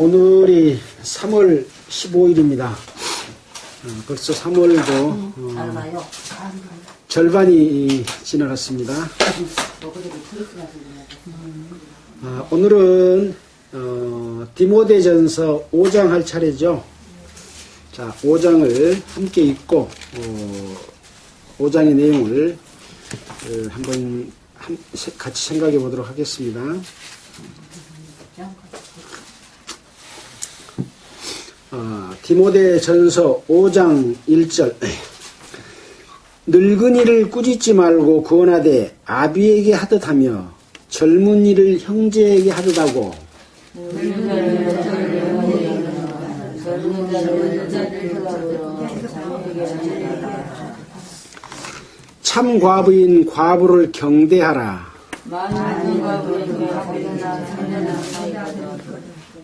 오늘이 3월 15일입니다. 벌써 3월도 절반이 지나갔습니다. 오늘은 디모데전서 5장 할 차례죠. 자, 5장을 함께 읽고 5장의 내용을 한번 같이 생각해 보도록 하겠습니다. 디모데전서 5장 1절 늙은이를 꾸짖지 말고 구원하되 아비에게 하듯 하며 젊은이를 형제에게 하듯 하고 참 과부인 과부를 경대하라.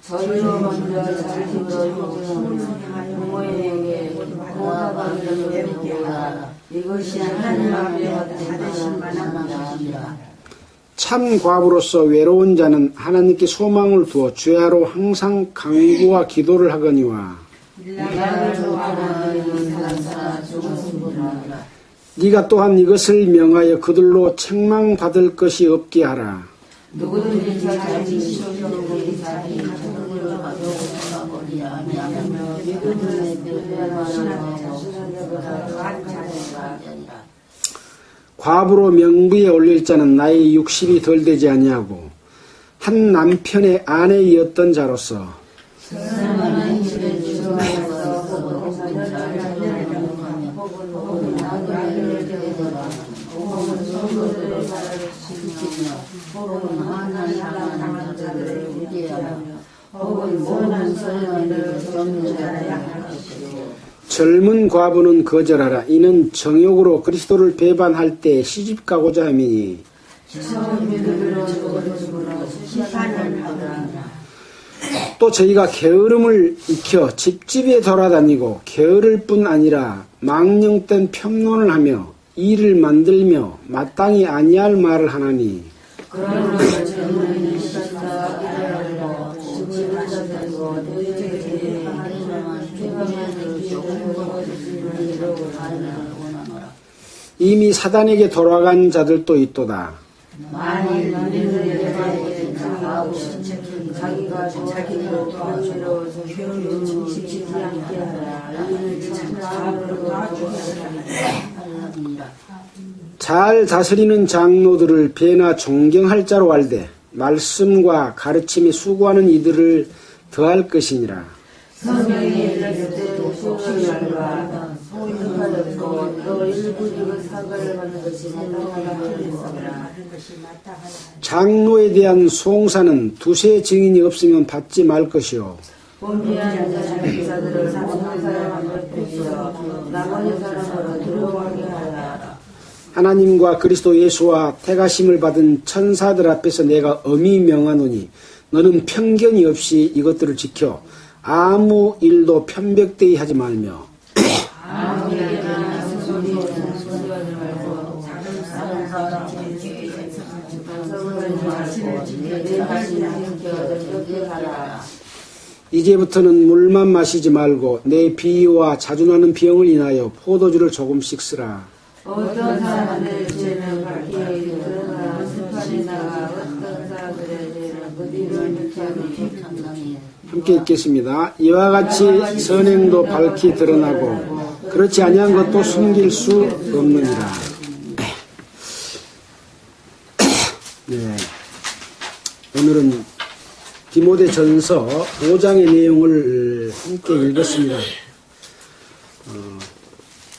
저희로 먼저 자기로 부모에게 고하기를 배우라. 이것이 하나님 앞에 받으신 만함이라. 참 과부로서 외로운 자는 하나님께 소망을 두어 주야로 항상 간구와 기도를 하거니와 네가 또한 이것을 명하여 그들로 책망받을 것이 없게 하라. 누구든지 자기 시험을 자기 자동으로 가져오거니와 과부로 명부에 올릴 자는 나이 60이 덜 되지 아니하고 한 남편의 아내이었던 자로서 젊은 과부는 거절하라. 이는 정욕으로 그리스도를 배반할 때 시집가고자 함이니 또 저희가 게으름을 익혀 집집에 돌아다니고 게으를 뿐 아니라 망령된 평론을 하며 일을 만들며 마땅히 아니할 말을 하나니 이미 사단에게 돌아간 자들도 있도다. 자기가 자기로 도와주려서 교훈을 지키지 않게 하라. 잘 다스리는 장로들을 배나 존경할 자로 알되 말씀과 가르침에 수고하는 이들을 더할 것이니라. 성령이 일렀을 소리하라. 소유하였고 또 일부 이것 사과를 받는 것이 마땅하다. 장로에 대한 송사는 두세 증인이 없으면 받지 말 것이요. 본비한 자들을 사모하는 사람 앞에서 나머지 사람으로 들어가게 하라. 하나님과 그리스도 예수와 택하심을 받은 천사들 앞에서 내가 엄히 명하노니 너는 편견이 없이 이것들을 지켜 아무 일도 편백되이 하지 말며 이제부터는 물만 마시지 말고 내 비위와 자주 나는 병을 인하여 포도주를 조금씩 쓰라. 어떤 사람들 죄는 밝게 드러나 심판이나 어떤 사람들의 죄는 그 뒤를 묵혀하니 함께 읽겠습니다. 이와 같이 선행도 밝히 드러나고 그렇지 아니한 것도 숨길 수 없느니라. 네, 오늘은 디모데전서 5장의 내용을 함께 읽었습니다.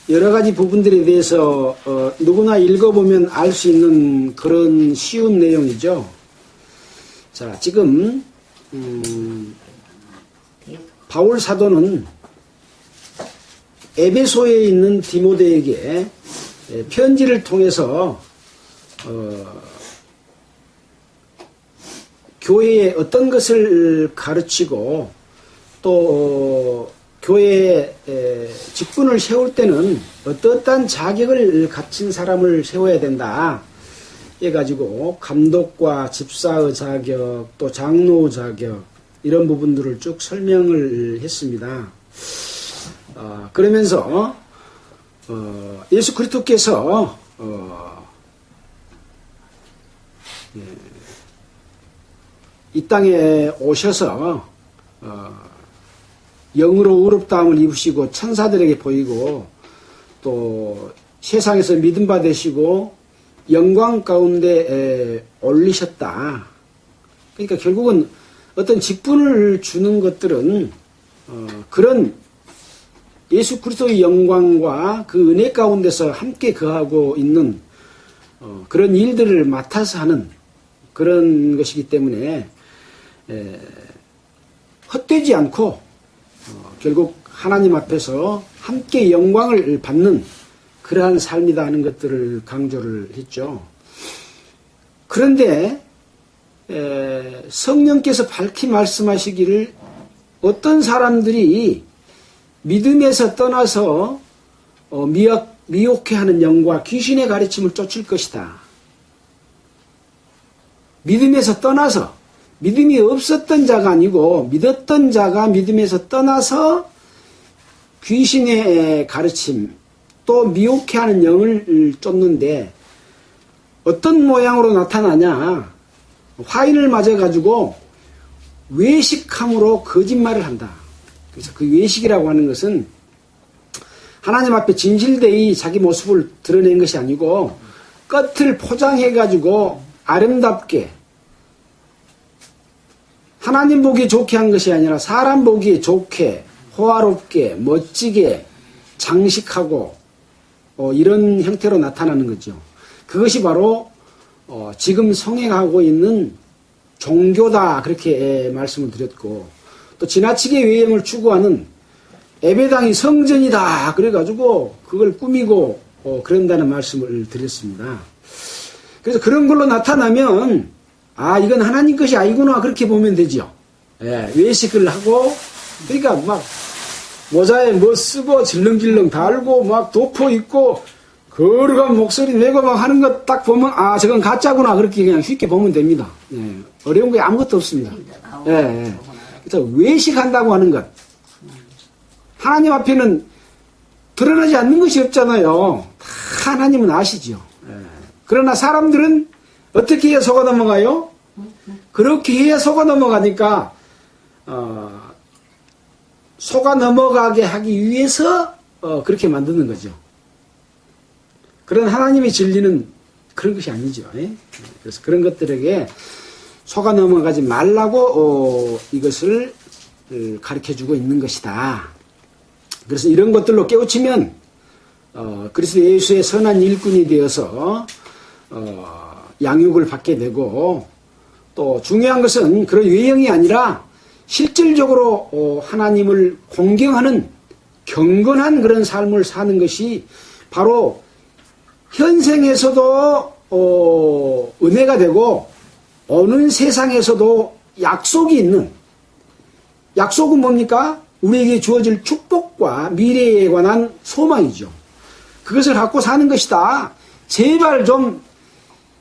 여러 가지 부분들에 대해서 누구나 읽어보면 알 수 있는 그런 쉬운 내용이죠. 자, 지금 바울 사도는 에베소에 있는 디모데에게 편지를 통해서 교회에 어떤 것을 가르치고 또 교회에 직분을 세울 때는 어떠한 자격을 갖춘 사람을 세워야 된다 해가지고 감독과 집사의 자격 또 장로의 자격 이런 부분들을 쭉 설명을 했습니다. 그러면서 예수 그리스도께서 이 땅에 오셔서 영으로 의롭다함을 입으시고 천사들에게 보이고 또 세상에서 믿음 받으시고 영광 가운데 올리셨다. 그러니까 결국은 어떤 직분을 주는 것들은 그런 예수 그리스도의 영광과 그 은혜 가운데서 함께 거하고 있는 그런 일들을 맡아서 하는 그런 것이기 때문에 헛되지 않고 결국 하나님 앞에서 함께 영광을 받는 그러한 삶이다 하는 것들을 강조를 했죠. 그런데 성령께서 밝히 말씀하시기를 어떤 사람들이 믿음에서 떠나서 미혹해하는 영과 귀신의 가르침을 쫓을 것이다. 믿음에서 떠나서 믿음이 없었던 자가 아니고 믿었던 자가 믿음에서 떠나서 귀신의 가르침 또 미혹해하는 영을 쫓는데 어떤 모양으로 나타나냐. 화인을 맞아가지고 외식함으로 거짓말을 한다. 그래서 그 외식이라고 하는 것은 하나님 앞에 진실되이 자기 모습을 드러낸 것이 아니고 겉을 포장해가지고 아름답게 하나님 보기에 좋게 한 것이 아니라 사람 보기에 좋게 호화롭게 멋지게 장식하고 이런 형태로 나타나는 거죠. 그것이 바로 지금 성행하고 있는 종교다 그렇게 말씀을 드렸고 또 지나치게 외형을 추구하는 예배당이 성전이다 그래가지고 그걸 꾸미고 그런다는 말씀을 드렸습니다. 그래서 그런 걸로 나타나면 이건 하나님 것이 아니구나 그렇게 보면 되죠. 외식을 하고 그러니까 막 모자에 뭐 쓰고 질렁질렁 달고 막 도포 입고 거룩한 목소리 내고 막 하는 것 딱 보면 저건 가짜구나 그렇게 그냥 쉽게 보면 됩니다. 어려운 게 아무것도 없습니다. 그래서 외식한다고 하는 것 하나님 앞에는 드러나지 않는 것이 없잖아요. 다 하나님은 아시죠. 그러나 사람들은 어떻게 해야 속아 넘어가요? 그렇게 해야 속아 넘어가니까 속아 넘어가게 하기 위해서 그렇게 만드는 거죠. 그런 하나님의 진리는 그런 것이 아니죠. 그래서 그런 것들에게 속아 넘어가지 말라고 이것을 가르쳐주고 있는 것이다. 그래서 이런 것들로 깨우치면 그리스도 예수의 선한 일꾼이 되어서 양육을 받게 되고 또 중요한 것은 그런 외형이 아니라 실질적으로 하나님을 공경하는 경건한 그런 삶을 사는 것이 바로 현생에서도 은혜가 되고 오는 세상에서도 약속이 있는 약속은 뭡니까? 우리에게 주어질 축복과 미래에 관한 소망이죠. 그것을 갖고 사는 것이다. 제발 좀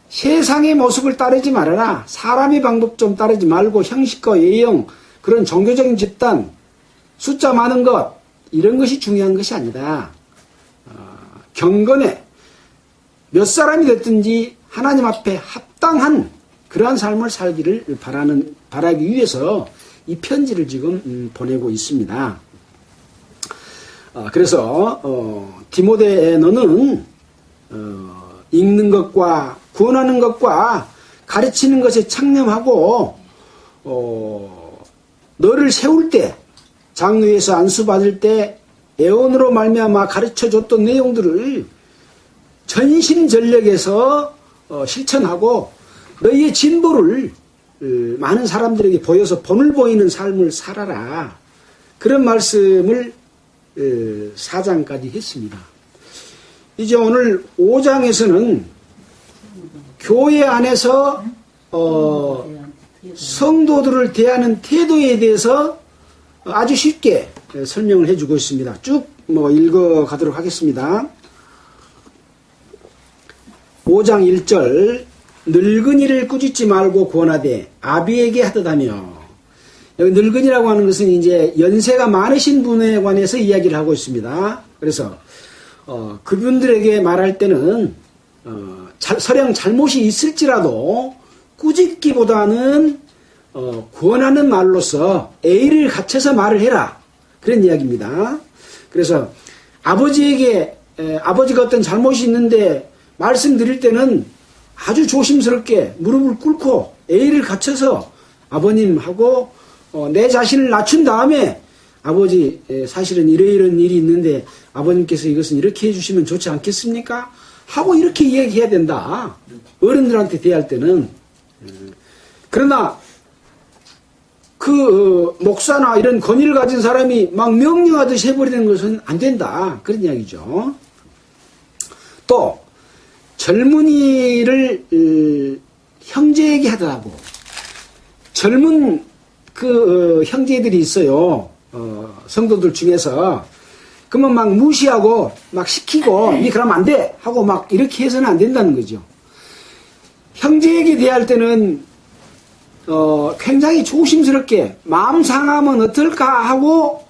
세상의 모습을 따르지 말아라. 사람의 방법 좀 따르지 말고 형식과 예형 그런 종교적인 집단 숫자 많은 것 이런 것이 중요한 것이 아니다. 경건에 몇 사람이 됐든지 하나님 앞에 합당한 그러한 삶을 살기를 바라기 위해서 이 편지를 지금 보내고 있습니다. 그래서 디모데 너는 읽는 것과 구원하는 것과 가르치는 것에 창념하고 너를 세울 때 장로에서 안수받을 때 애원으로 말미암아 가르쳐줬던 내용들을 전심전력에서 실천하고 너희의 진보를 많은 사람들에게 보여서 본을 보이는 삶을 살아라. 그런 말씀을 4장까지 했습니다. 이제 오늘 5장에서는 교회 안에서 성도들을 대하는 태도에 대해서 아주 쉽게 설명을 해주고 있습니다. 쭉 읽어가도록 하겠습니다. 5장 1절 늙은이를 꾸짖지 말고 권하되 아비에게 하듯하며 여기 늙은이라고 하는 것은 이제 연세가 많으신 분에 관해서 이야기를 하고 있습니다. 그래서 그분들에게 말할 때는 설령 잘못이 있을지라도 꾸짖기보다는 구원하는 말로서 A를 갖춰서 말을 해라, 그런 이야기입니다. 그래서 아버지가 어떤 잘못이 있는데 말씀드릴 때는 아주 조심스럽게 무릎을 꿇고 A를 갖춰서 아버님하고 내 자신을 낮춘 다음에 아버지, 사실은 이런 일이 있는데 아버님께서 이것은 이렇게 해주시면 좋지 않겠습니까? 하고 이렇게 이야기해야 된다. 어른들한테 대할 때는. 그러나 목사나 이런 권위를 가진 사람이 막 명령하듯이 해버리는 것은 안 된다, 그런 이야기죠. 또 젊은이를 형제에게 하더라고. 젊은 형제들이 있어요. 성도들 중에서. 그러면 막 무시하고 막 시키고 니 그러면 안 돼 하고 막 이렇게 해서는 안 된다는 거죠. 형제에게 대할 때는 굉장히 조심스럽게 마음 상하면 어떨까 하고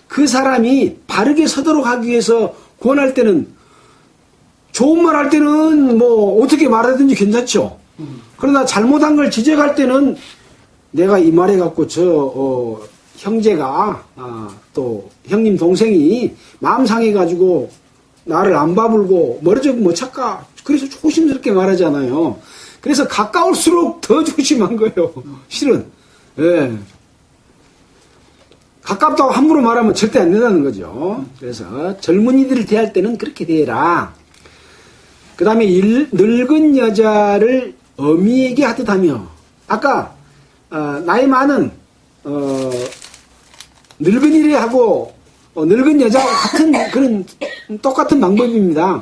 그 사람이 바르게 서도록 하기 위해서 권할 때는, 좋은 말 할 때는 뭐 어떻게 말하든지 괜찮죠. 그러나 잘못한 걸 지적할 때는 내가 이 말해 갖고 형제가 또 형님 동생이 마음 상해 가지고 나를 안 봐불고 멀어지고 뭐 착까, 그래서 조심스럽게 말하잖아요. 그래서 가까울수록 더 조심한 거예요, 실은. 예. 가깝다고 함부로 말하면 절대 안 된다는 거죠. 그래서 젊은이들을 대할 때는 그렇게 대해라. 그 다음에 늙은 여자를 어미에게 하듯 하며, 아까 나이 많은 늙은이하고 늙은 여자와 같은 그런 똑같은 방법입니다.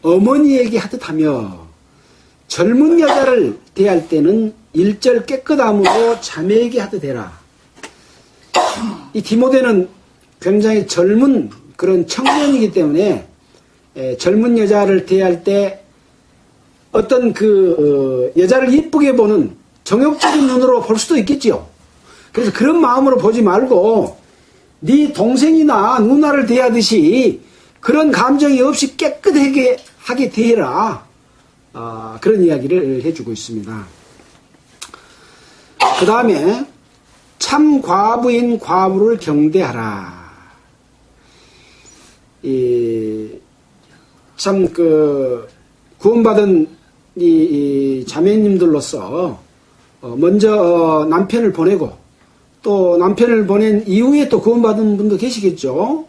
어머니에게 하듯 하며, 젊은 여자를 대할 때는 일절 깨끗함으로 자매에게 하듯 해라. 이 디모데는 굉장히 젊은 그런 청년이기 때문에 젊은 여자를 대할 때 어떤 여자를 이쁘게 보는 정욕적인 눈으로 볼 수도 있겠지요. 그래서 그런 마음으로 보지 말고 네 동생이나 누나를 대하듯이 그런 감정이 없이 깨끗하게 하게 대해라. 그런 이야기를 해주고 있습니다. 그 다음에 참 과부인 과부를 경대하라. 참 구원받은 이 자매님들로서 먼저 남편을 보내고 또 남편을 보낸 이후에 또 구원받은 분도 계시겠죠.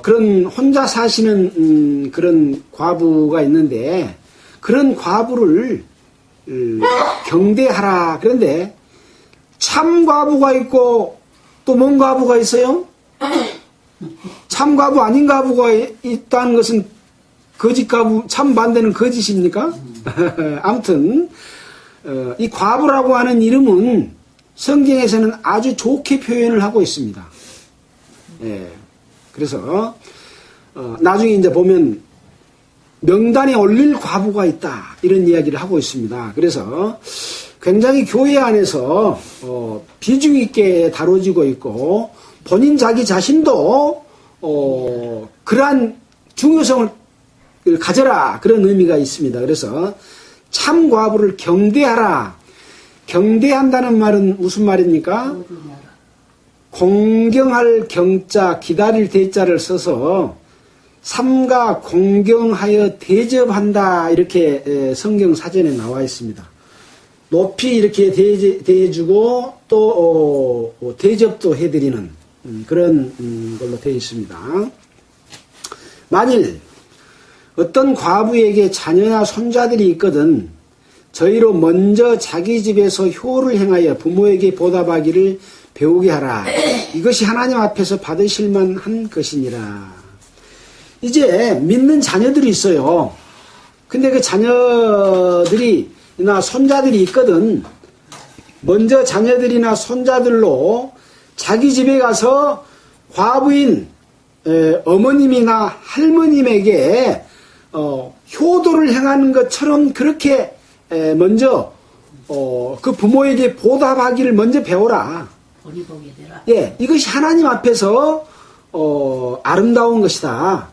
그런 혼자 사시는 그런 과부가 있는데 그런 과부를 경대하라. 그런데 참 과부가 있고 또 뭔 과부가 있어요? 참 과부 아닌 과부가 있다는 것은 거짓 과부, 참 반대는 거짓입니까? 아무튼 이 과부라고 하는 이름은 성경에서는 아주 좋게 표현을 하고 있습니다. 예. 그래서 나중에 이제 보면 명단에 올릴 과부가 있다, 이런 이야기를 하고 있습니다. 그래서 굉장히 교회 안에서 비중 있게 다뤄지고 있고 본인 자기 자신도 그러한 중요성을 가져라, 그런 의미가 있습니다. 그래서 참 과부를 경대하라. 경대한다는 말은 무슨 말입니까? 공경할 경자, 기다릴 대자를 써서 삼가 공경하여 대접한다, 이렇게 성경 사전에 나와 있습니다. 높이 이렇게 대해주고 또 대접도 해드리는 그런 걸로 되어 있습니다. 만일 어떤 과부에게 자녀나 손자들이 있거든 저희로 먼저 자기 집에서 효를 행하여 부모에게 보답하기를 배우게 하라. 이것이 하나님 앞에서 받으실 만한 것이니라. 이제 믿는 자녀들이 있어요. 근데 그 자녀들이나 손자들이 있거든. 먼저 자녀들이나 손자들로 자기 집에 가서 과부인 어머님이나 할머님에게 효도를 행하는 것처럼 그렇게 먼저 그 부모에게 보답하기를 먼저 배워라. 본이 보게 되라. 예, 이것이 하나님 앞에서 아름다운 것이다.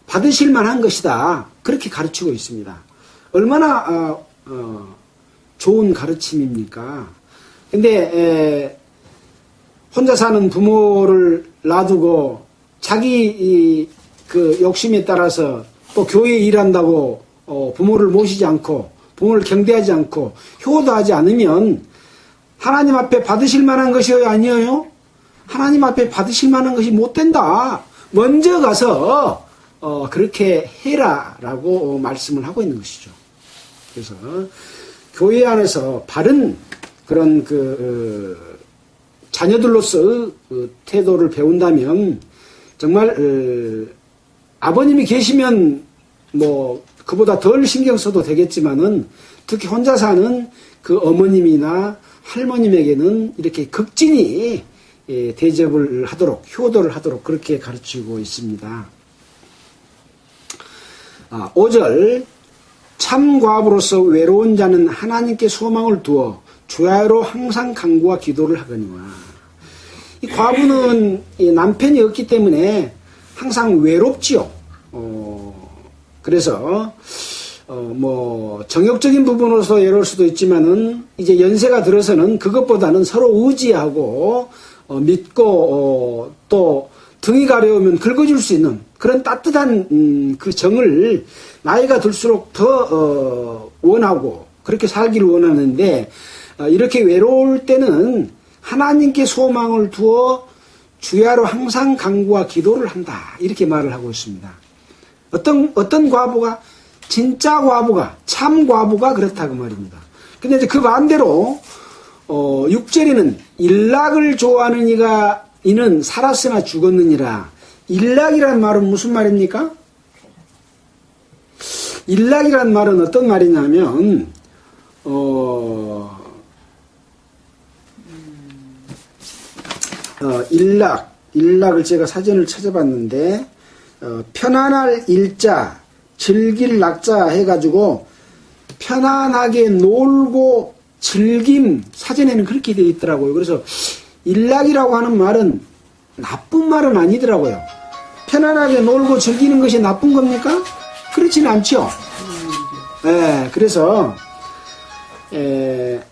받으실 만한 것이다. 그렇게 가르치고 있습니다. 얼마나 좋은 가르침입니까? 근데 혼자 사는 부모를 놔두고 자기 그 욕심에 따라서 또 교회에 일한다고 부모를 모시지 않고 부모를 경대하지 않고 효도하지 않으면 하나님 앞에 받으실 만한 것이어요, 아니에요? 하나님 앞에 받으실 만한 것이 못 된다. 먼저 가서 그렇게 해라라고 말씀을 하고 있는 것이죠. 그래서 교회 안에서 바른 그런 자녀들로서 태도를 배운다면 정말 아버님이 계시면 뭐 그보다 덜 신경 써도 되겠지만은 특히 혼자 사는 그 어머님이나 할머님에게는 이렇게 극진히 대접을 하도록 효도를 하도록 그렇게 가르치고 있습니다. 5절 참 과부로서 외로운 자는 하나님께 소망을 두어 주야로 항상 간구와 기도를 하거니와. 이 과부는 남편이 없기 때문에 항상 외롭지요. 그래서 뭐 정욕적인 부분으로서 외로울 수도 있지만은 이제 연세가 들어서는 그것보다는 서로 의지하고 믿고 또 등이 가려우면 긁어줄 수 있는 그런 따뜻한 그 정을 나이가 들수록 더 원하고 그렇게 살기를 원하는데 이렇게 외로울 때는 하나님께 소망을 두어 주야로 항상 간구와 기도를 한다. 이렇게 말을 하고 있습니다. 어떤 과부가 진짜 과부가 참 과부가 그렇다고 말입니다. 근데 이제 그 반대로 6절에는 일락을 좋아하는 이는 살았으나 죽었느니라. 일락이란 말은 무슨 말입니까? 일락이란 말은 어떤 말이냐면 일락을 제가 사전을 찾아봤는데 편안할 일자 즐길 낙자 해가지고 편안하게 놀고 즐김 사전에는 그렇게 되어 있더라고요. 그래서 일락이라고 하는 말은 나쁜 말은 아니더라고요. 편안하게 놀고 즐기는 것이 나쁜 겁니까? 그렇지는 않죠. 그래서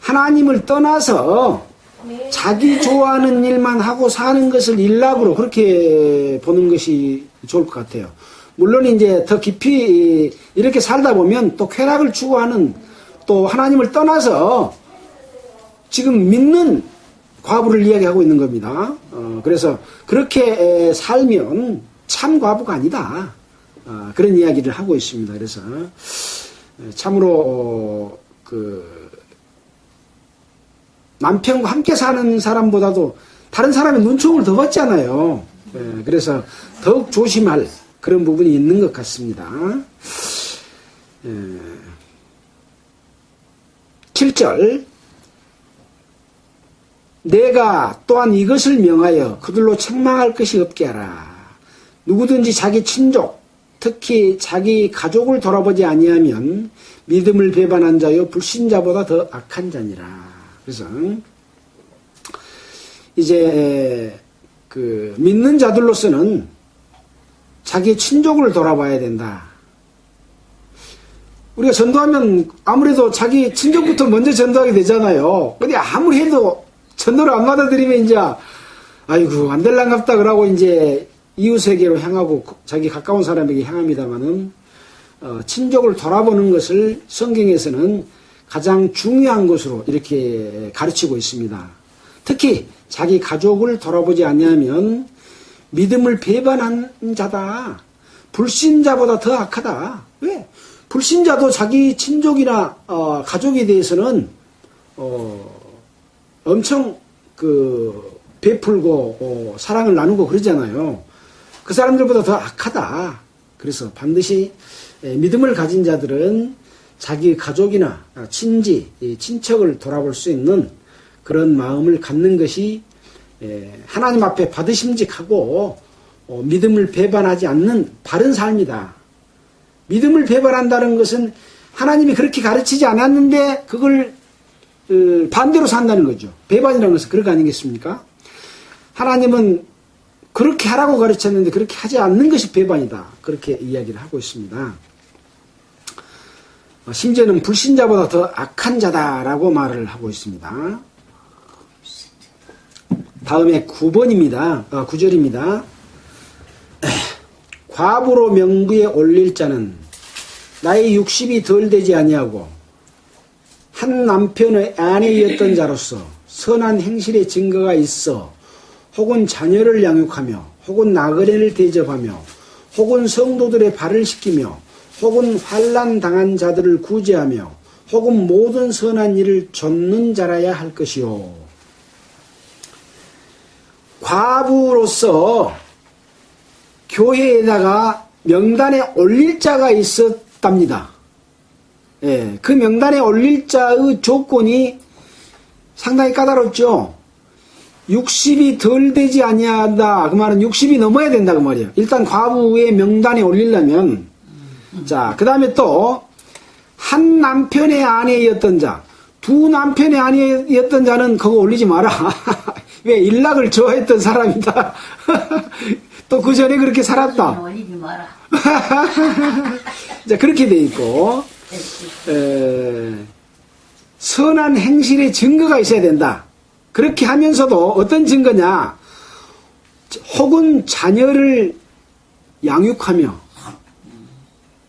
하나님을 떠나서 자기 좋아하는 일만 하고 사는 것을 일락으로 그렇게 보는 것이 좋을 것 같아요. 물론 이제 더 깊이 이렇게 살다 보면 또 쾌락을 추구하는 또 하나님을 떠나서 지금 믿는 과부를 이야기하고 있는 겁니다. 그래서 그렇게 살면 참 과부가 아니다. 그런 이야기를 하고 있습니다. 그래서 참으로 남편과 함께 사는 사람보다도 다른 사람의 눈총을 더 받잖아요. 그래서 더욱 조심할 그런 부분이 있는 것 같습니다. 7절 내가 또한 이것을 명하여 그들로 책망할 것이 없게 하라. 누구든지 자기 친족 특히 자기 가족을 돌아보지 아니하면 믿음을 배반한 자요 불신자보다 더 악한 자니라. 그래서 이제 믿는 자들로서는 자기 친족을 돌아봐야 된다. 우리가 전도하면 아무래도 자기 친족부터 먼저 전도하게 되잖아요. 근데 아무리 해도 전도를 안 받아들이면 이제 아이고 안 될랑갑다 그러고 이제 이웃에게로 향하고 자기 가까운 사람에게 향합니다마는 친족을 돌아보는 것을 성경에서는 가장 중요한 것으로 이렇게 가르치고 있습니다. 특히 자기 가족을 돌아보지 않으면 믿음을 배반한 자다. 불신자보다 더 악하다. 왜? 불신자도 자기 친족이나 가족에 대해서는 엄청 베풀고 사랑을 나누고 그러잖아요. 그 사람들보다 더 악하다. 그래서 반드시 믿음을 가진 자들은 자기 가족이나 친지, 친척을 돌아볼 수 있는 그런 마음을 갖는 것이 하나님 앞에 받으심직하고 믿음을 배반하지 않는 바른 삶이다. 믿음을 배반한다는 것은 하나님이 그렇게 가르치지 않았는데 그걸 반대로 산다는 거죠. 배반이라는 것은 그런 거 아니겠습니까? 하나님은 그렇게 하라고 가르쳤는데 그렇게 하지 않는 것이 배반이다. 그렇게 이야기를 하고 있습니다. 심지어는 불신자보다 더 악한 자다라고 말을 하고 있습니다. 다음에 9절입니다. 과부로 명부에 올릴 자는 나의 60이 덜 되지 아니하고 한 남편의 아내였던 자로서 선한 행실의 증거가 있어 혹은 자녀를 양육하며 혹은 나그네를 대접하며 혹은 성도들의 발을 씻기며 혹은 환난 당한 자들을 구제하며 혹은 모든 선한 일을 좇는 자라야 할 것이요. 과부로서 교회에다가 명단에 올릴 자가 있었답니다. 예, 그 명단에 올릴 자의 조건이 상당히 까다롭죠. 60이 덜 되지 아니하다. 그 말은 60이 넘어야 된다 그 말이에요. 일단 과부의 명단에 올리려면 자, 그 다음에 또 한 남편의 아내였던 자, 두 남편의 아내였던 자는 그거 올리지 마라. 왜? 일락을 좋아했던 사람이다. 또 그 전에 그렇게 살았다. 올리지 마라. 자, 그렇게 돼 있고 선한 행실의 증거가 있어야 된다. 그렇게 하면서도 어떤 증거냐? 혹은 자녀를 양육하며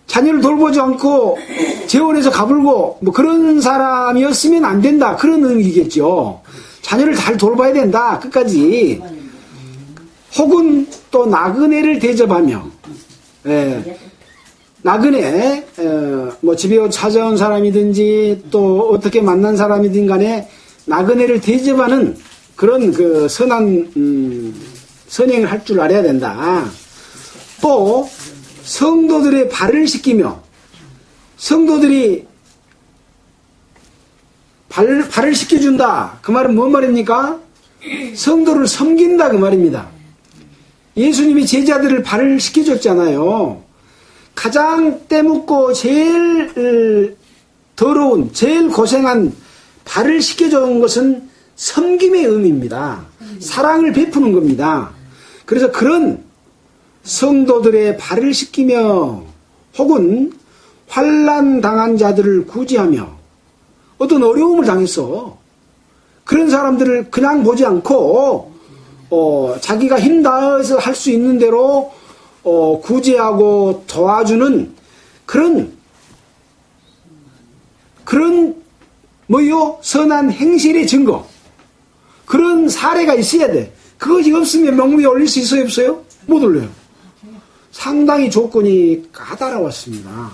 자녀를 돌보지 않고 재혼해서 가불고 뭐 그런 사람이었으면 안 된다. 그런 의미겠죠. 자녀를 잘 돌봐야 된다. 끝까지. 혹은 또 나그네를 대접하며 나그네 뭐 집에 찾아온 사람이든지 또 어떻게 만난 사람이든 간에 나그네를 대접하는 그런 그 선한 선행을 할 줄 알아야 된다. 또 성도들의 발을 씻기며 성도들이 발을 씻겨준다. 그 말은 뭔 말입니까? 성도를 섬긴다 그 말입니다. 예수님이 제자들을 발을 씻겨줬잖아요. 가장 때묻고 제일 더러운 제일 고생한 발을 씻겨준 것은 섬김의 의미입니다. 사랑을 베푸는 겁니다. 그래서 그런 성도들의 발을 씻기며 혹은 환난 당한 자들을 구제하며 어떤 어려움을 당했어. 그런 사람들을 그냥 보지 않고 자기가 힘 다해서 할 수 있는 대로 구제하고 도와주는 그런 뭐요? 선한 행실의 증거. 그런 사례가 있어야 돼. 그것이 없으면 명부에 올릴 수 있어요? 없어요? 못 올려요. 상당히 조건이 까다로웠습니다.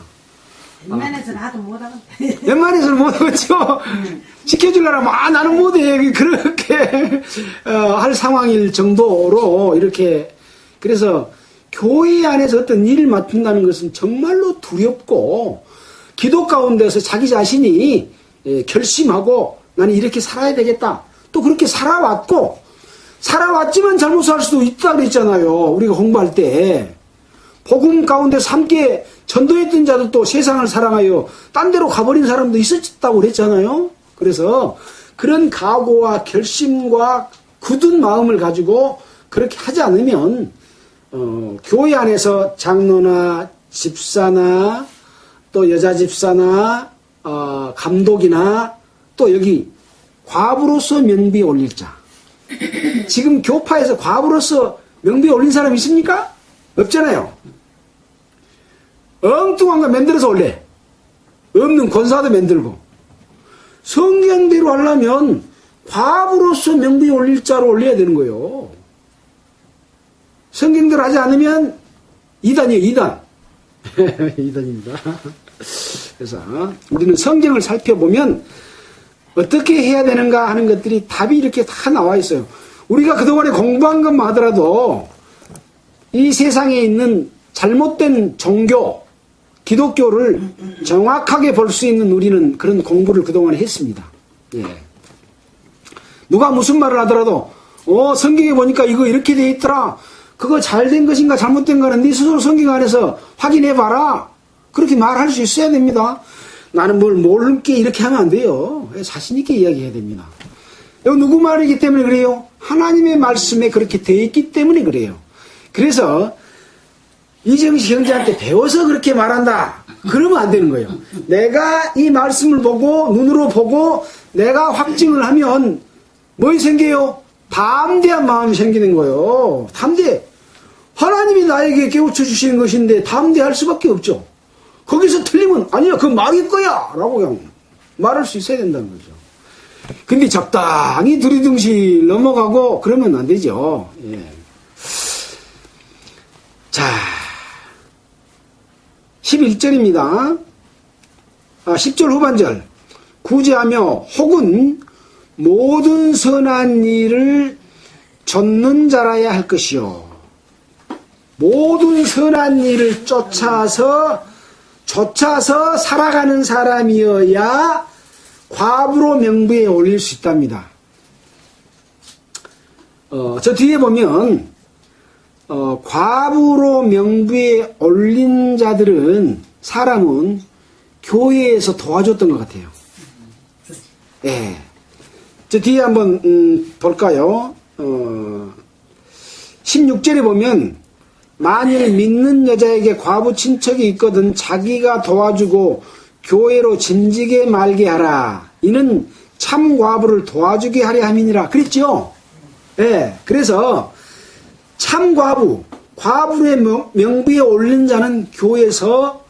웬만해서는 하도 못하고. 웬만해서는 못하겠죠. 시켜주려면 나는 못해. 그렇게 할 상황일 정도로 이렇게. 그래서 교회 안에서 어떤 일을 맡는다는 것은 정말로 두렵고 기도 가운데서 자기 자신이 결심하고 나는 이렇게 살아야 되겠다. 또 그렇게 살아왔지만 잘못할 수도 있다고 그랬잖아요. 우리가 공부할 때. 복음 가운데서 함께 전도했던 자도 세상을 사랑하여 딴 데로 가버린 사람도 있었다고 그랬잖아요. 그래서 그런 각오와 결심과 굳은 마음을 가지고 그렇게 하지 않으면 교회 안에서 장로나 집사나 또 여자 집사나 감독이나 또 여기 과부로서 명비에 올릴 자. 지금 교파에서 과부로서 명비에 올린 사람 있습니까? 없잖아요. 엉뚱한 거 만들어서 올래. 없는 권사도 만들고. 성경대로 하려면 과부로서 명비에 올릴 자로 올려야 되는 거예요. 성경대로 하지 않으면 이단이에요. 이단. 이단입니다. 그래서 우리는 성경을 살펴보면 어떻게 해야 되는가 하는 것들이 답이 이렇게 다 나와 있어요. 우리가 그동안에 공부한 것만 하더라도 이 세상에 있는 잘못된 종교, 기독교를 정확하게 볼 수 있는 우리는 그런 공부를 그동안에 했습니다. 예. 누가 무슨 말을 하더라도 성경에 보니까 이거 이렇게 돼 있더라. 그거 잘된 것인가 잘못된 거는 네 스스로 성경 안에서 확인해 봐라. 그렇게 말할 수 있어야 됩니다. 나는 뭘 모를게 이렇게 하면 안 돼요. 자신있게 이야기해야 됩니다. 이거 누구 말이기 때문에 그래요? 하나님의 말씀에 그렇게 되어 있기 때문에 그래요. 그래서 이정식 형제한테 배워서 그렇게 말한다. 그러면 안 되는 거예요. 내가 이 말씀을 보고 눈으로 보고 내가 확증을 하면 뭐 생겨요? 담대한 마음이 생기는 거예요. 담대. 하나님이 나에게 깨우쳐 주시는 것인데 담대할 수밖에 없죠. 거기서 틀리면 아니야 그건 막일 거야 라고 그냥 말할 수 있어야 된다는 거죠. 근데 적당히 두리둥실 넘어가고 그러면 안 되죠. 예. 자 11절입니다. 10절 후반절 구제하며 혹은 모든 선한 일을 좇는 자라야 할 것이요 모든 선한 일을 쫓아서 살아가는 사람이어야 과부로 명부에 올릴 수 있답니다. 저 뒤에 보면 과부로 명부에 올린 자들은 사람은 교회에서 도와줬던 것 같아요. 예. 저 뒤에 한번 볼까요? 16절에 보면 만일 믿는 여자에게 과부 친척이 있거든 자기가 도와주고 교회로 짐지게 말게 하라. 이는 참 과부를 도와주게 하려 함이니라. 그랬죠? 예. 그래서 참 과부의 명부에 올린 자는 교회에서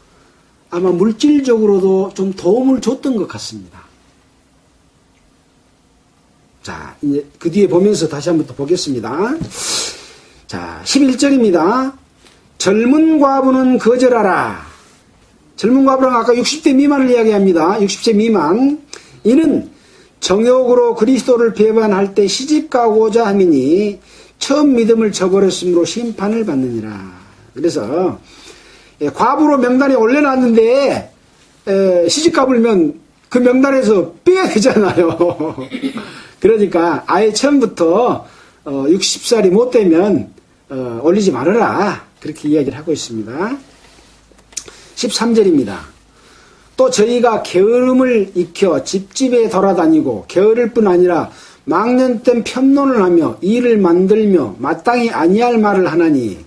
아마 물질적으로도 좀 도움을 줬던 것 같습니다. 자, 이제 그 뒤에 보면서 다시 한번 더 보겠습니다. 자, 11절입니다. 젊은 과부는 거절하라. 젊은 과부는 아까 60대 미만을 이야기합니다. 60세 미만. 이는 정욕으로 그리스도를 배반할 때 시집가고자 함이니 처음 믿음을 저버렸으므로 심판을 받느니라. 그래서 과부로 명단에 올려놨는데 시집가불면 그 명단에서 빼야 되잖아요. 그러니까 아예 처음부터 60살이 못 되면 올리지 말아라. 그렇게 이야기를 하고 있습니다. 13절입니다. 또 저희가 게으름을 익혀 집집에 돌아다니고 게으를 뿐 아니라 망년된 편론을 하며 일을 만들며 마땅히 아니할 말을 하나니.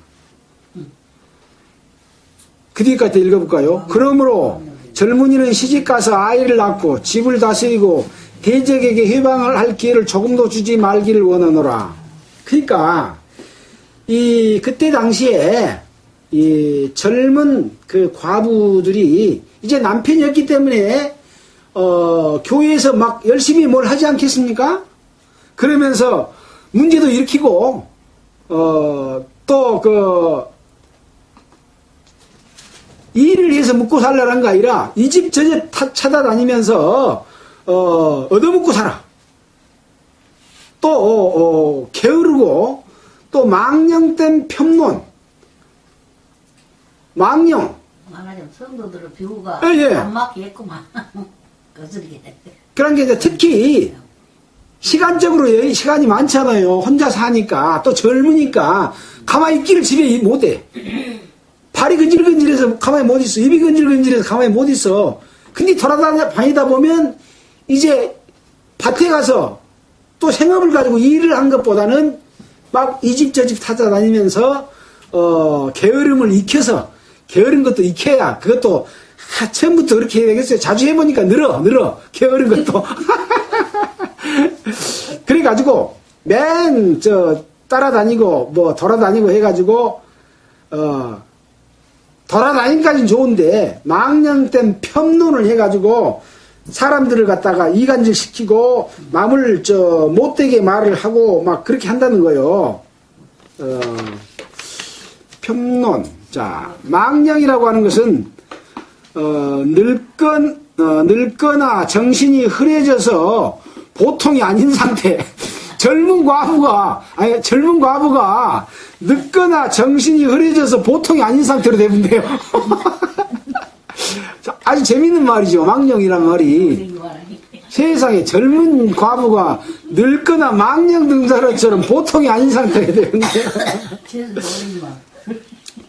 그 뒤까지 읽어볼까요? 그러므로 젊은이는 시집가서 아이를 낳고 집을 다스리고 대적에게 해방을 할 기회를 조금도 주지 말기를 원하노라. 그러니까 그때 당시에 이 젊은 그 과부들이 이제 남편이 없기 때문에 교회에서 막 열심히 뭘 하지 않겠습니까? 그러면서 문제도 일으키고 또 그 일을 위해서 먹고 살라는 거 아니라 이 집 저 집 찾아다니면서 얻어먹고 살아. 또 게으르고 또 망령된 편론. 망령. 말하자면 성도들을 비우가 예. 안 맞게 했구만. 거슬리게. 그런 게 이제 특히 시간적으로 시간이 많잖아요. 혼자 사니까 또 젊으니까 가만히 있기를 집에 못해. 발이 근질근질해서 가만히 못 있어. 입이 근질근질해서 가만히 못 있어. 근데 돌아다니다 보면 이제 밭에 가서 또 생업을 가지고 일을 한 것보다는 막 이 집 저 집 찾아다니면서 게으름을 익혀서 게으른 것도 익혀야 그것도 처음부터 그렇게 해야 되겠어요. 자주 해보니까 늘어 게으른 것도. 그래가지고 맨 따라다니고 뭐 돌아다니고 해가지고 돌아다니기까지는 좋은데 망령된 편론을 해가지고 사람들을 갖다가 이간질 시키고 마음을 못되게 말을 하고 막 그렇게 한다는 거예요. 편론. 자, 망령이라고 하는 것은 늙거나 정신이 흐려져서 보통이 아닌 상태. 젊은 과부가 늙거나 정신이 흐려져서 보통이 아닌 상태로 되는데요. 아주 재밌는 말이죠. 망령이란 말이. 세상에 젊은 과부가 늙거나 망령 등사로처럼 보통이 아닌 상태가 되는데.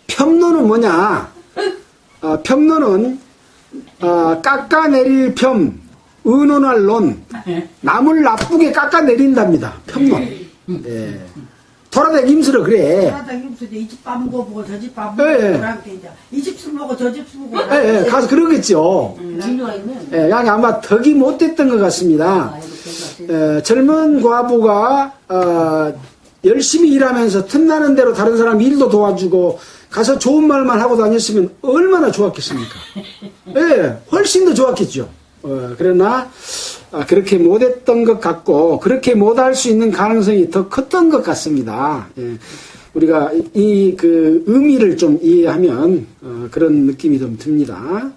편론은 뭐냐? 편론은 깎아내릴 편, 의논할 논, 남을 나쁘게 깎아내린답니다. 편론. 예. 돌아다니면서 그래. 돌아다니면서 이 집 밥 먹어보고 저 집 밥 예, 예. 먹어보고 그렇게 이제 이 집 술 먹고 저 집 술 먹고 예, 예, 가서 그러겠죠. 진료가 있는. 예, 양이 아마 덕이 못됐던 것 같습니다. 젊은 과부가 열심히 일하면서 틈나는 대로 다른 사람 일도 도와주고 가서 좋은 말만 하고 다녔으면 얼마나 좋았겠습니까? 예, 훨씬 더 좋았겠죠. 그러나 그렇게 못했던 것 같고 그렇게 못할 수 있는 가능성이 더 컸던 것 같습니다. 예, 우리가 이 그 의미를 좀 이해하면 그런 느낌이 좀 듭니다.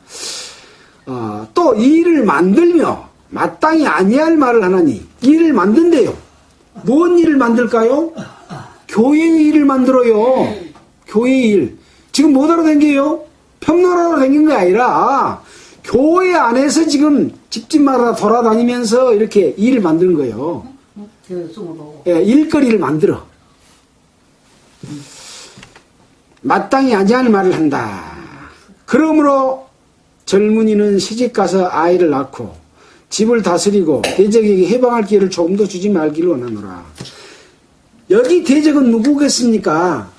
또 이 일을 만들며 마땅히 아니할 말을 하나니 이 일을 만든대요. 뭔 일을 만들까요? 교회의 일을 만들어요. 교회의 일. 지금 뭐하러 댕겨요? 평론하러 댕긴 게 아니라 교회 안에서 지금 집집마다 돌아다니면서 이렇게 일을 만드는 거예요. 저 숨을 보고. 예, 일거리를 만들어. 마땅히 아니할 말을 한다. 그러므로 젊은이는 시집가서 아이를 낳고 집을 다스리고 대적에게 해방할 기회를 조금 더 주지 말기를 원하노라. 여기 대적은 누구겠습니까?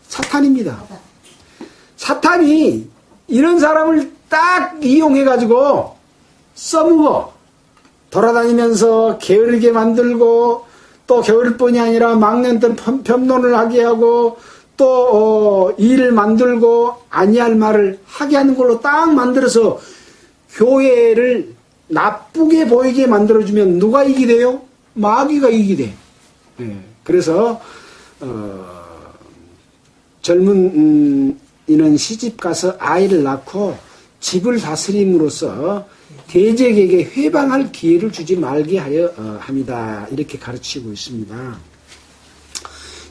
사탄입니다. 사탄이 이런 사람을 딱 이용해가지고 써먹어. 돌아다니면서 게으르게 만들고 또 게으를뿐이 아니라 막연한 편론을 하게 하고 또 일을 만들고 아니할 말을 하게 하는 걸로 딱 만들어서 교회를 나쁘게 보이게 만들어주면 누가 이기돼요? 마귀가 이기돼. 예. 그래서 젊은 이는 시집가서 아이를 낳고 집을 다스림으로써 대적에게 회방할 기회를 주지 말게 하여 합니다. 이렇게 가르치고 있습니다.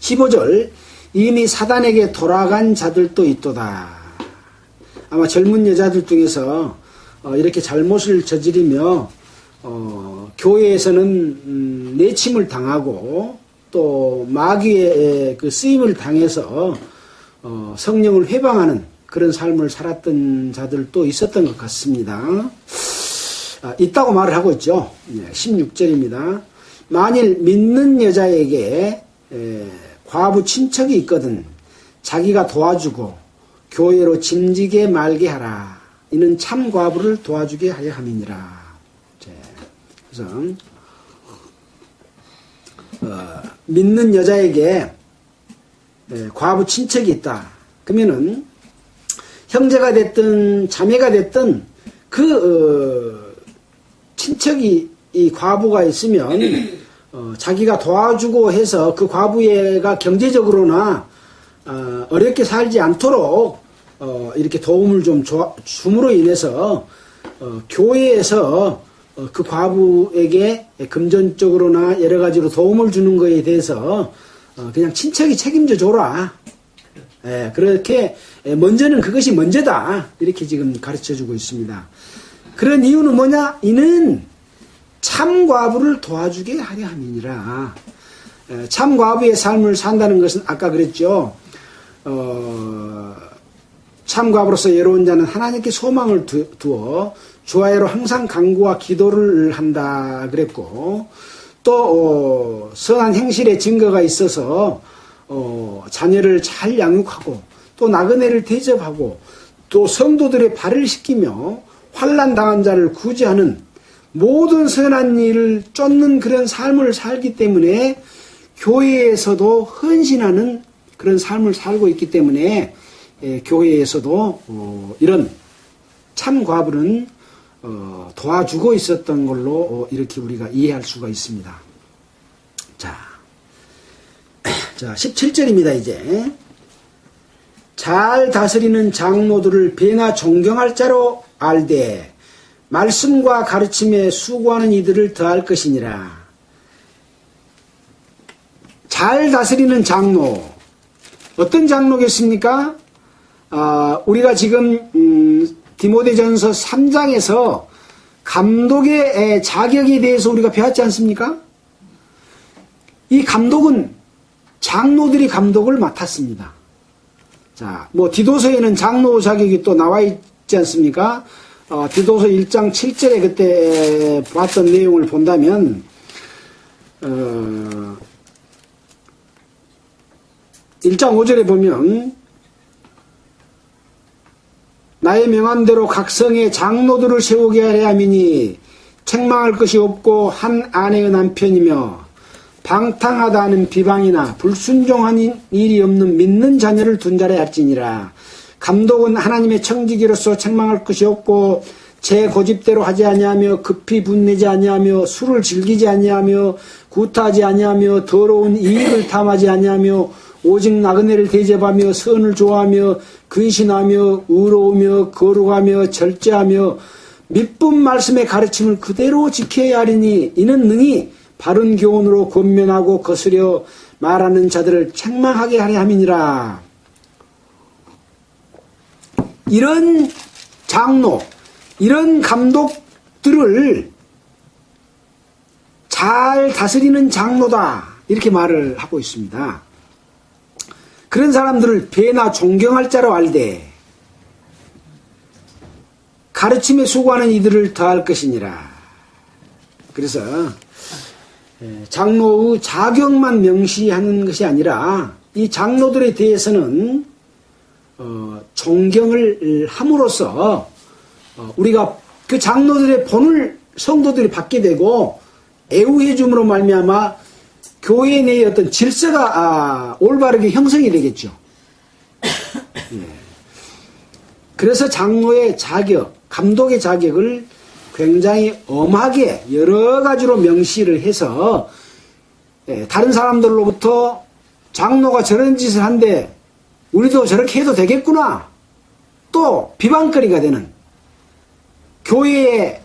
15절 이미 사단에게 돌아간 자들도 있도다. 아마 젊은 여자들 중에서 이렇게 잘못을 저지르며 교회에서는 내침을 당하고 또 마귀의 그 쓰임을 당해서 성령을 회방하는 그런 삶을 살았던 자들도 있었던 것 같습니다. 있다고 말을 하고 있죠. 16절입니다. 만일 믿는 여자에게 과부 친척이 있거든 자기가 도와주고 교회로 짐지게 말게 하라. 이는 참 과부를 도와주게 하려 함이니라. 그래서 믿는 여자에게 과부 친척이 있다. 그러면은 형제가 됐든 자매가 됐든 그 친척이 이 과부가 있으면 자기가 도와주고 해서 그 과부애가 경제적으로나 어렵게 살지 않도록 이렇게 도움을 좀 줌으로 인해서 교회에서 그 과부에게 금전적으로나 여러 가지로 도움을 주는 것에 대해서 그냥 친척이 책임져 줘라. 예, 그렇게 먼저는 그것이 먼저다. 이렇게 지금 가르쳐주고 있습니다. 그런 이유는 뭐냐? 이는 참 과부를 도와주게 하려 함이니라. 참 과부의 삶을 산다는 것은 아까 그랬죠. 참 과부로서 예로운 자는 하나님께 소망을 두어 주와의로 항상 간구와 기도를 한다 그랬고 또 선한 행실의 증거가 있어서 자녀를 잘 양육하고 또 나그네를 대접하고 또 성도들의 발을 씻기며 환난 당한 자를 구제하는 모든 선한 일을 쫓는 그런 삶을 살기 때문에 교회에서도 헌신하는 그런 삶을 살고 있기 때문에 교회에서도 이런 참 과부는 도와주고 있었던 걸로 이렇게 우리가 이해할 수가 있습니다. 자 17절입니다. 이제 잘 다스리는 장로들을 배나 존경할 자로 알되 말씀과 가르침에 수고하는 이들을 더할 것이니라. 잘 다스리는 장로 어떤 장로겠습니까? 우리가 지금 디모데전서 3장에서 감독의 자격에 대해서 우리가 배웠지 않습니까? 이 감독은 장로들이 감독을 맡았습니다. 자, 디도서에는 장로 자격이 또 나와 있지 않습니까? 디도서 1장 7절에 그때 봤던 내용을 본다면 1장 5절에 보면 나의 명한대로 각 성에 장로들을 세우게 하려 함이니 책망할 것이 없고 한 아내의 남편이며 방탕하다 하는 비방이나 불순종한 일이 없는 믿는 자녀를 둔 자라 할지니라. 감독은 하나님의 청지기로서 책망할 것이 없고 제 고집대로 하지 아니하며 급히 분내지 아니하며 술을 즐기지 아니하며 구타하지 아니하며 더러운 이익을 탐하지 아니하며 오직 나그네를 대접하며 선을 좋아하며 근신하며 의로우며 거룩하며 절제하며 믿분 말씀의 가르침을 그대로 지켜야 하리니 이는 능히 바른 교훈으로 권면하고 거스려 말하는 자들을 책망하게 하려 함이니라. 이런 장로, 이런 감독들을 잘 다스리는 장로다 이렇게 말을 하고 있습니다. 그런 사람들을 배나 존경할 자로 알되 가르침에 수고하는 이들을 더할 것이니라. 그래서 장로의 자격만 명시하는 것이 아니라 이 장로들에 대해서는 존경을 함으로써 우리가 그 장로들의 본을 성도들이 받게 되고 애우해 줌으로 말미암아 교회 내의 어떤 질서가 올바르게 형성이 되겠죠. 그래서 장로의 자격, 감독의 자격을 굉장히 엄하게 여러 가지로 명시를 해서 다른 사람들로부터 장로가 저런 짓을 한데 우리도 저렇게 해도 되겠구나, 또 비방거리가 되는, 교회에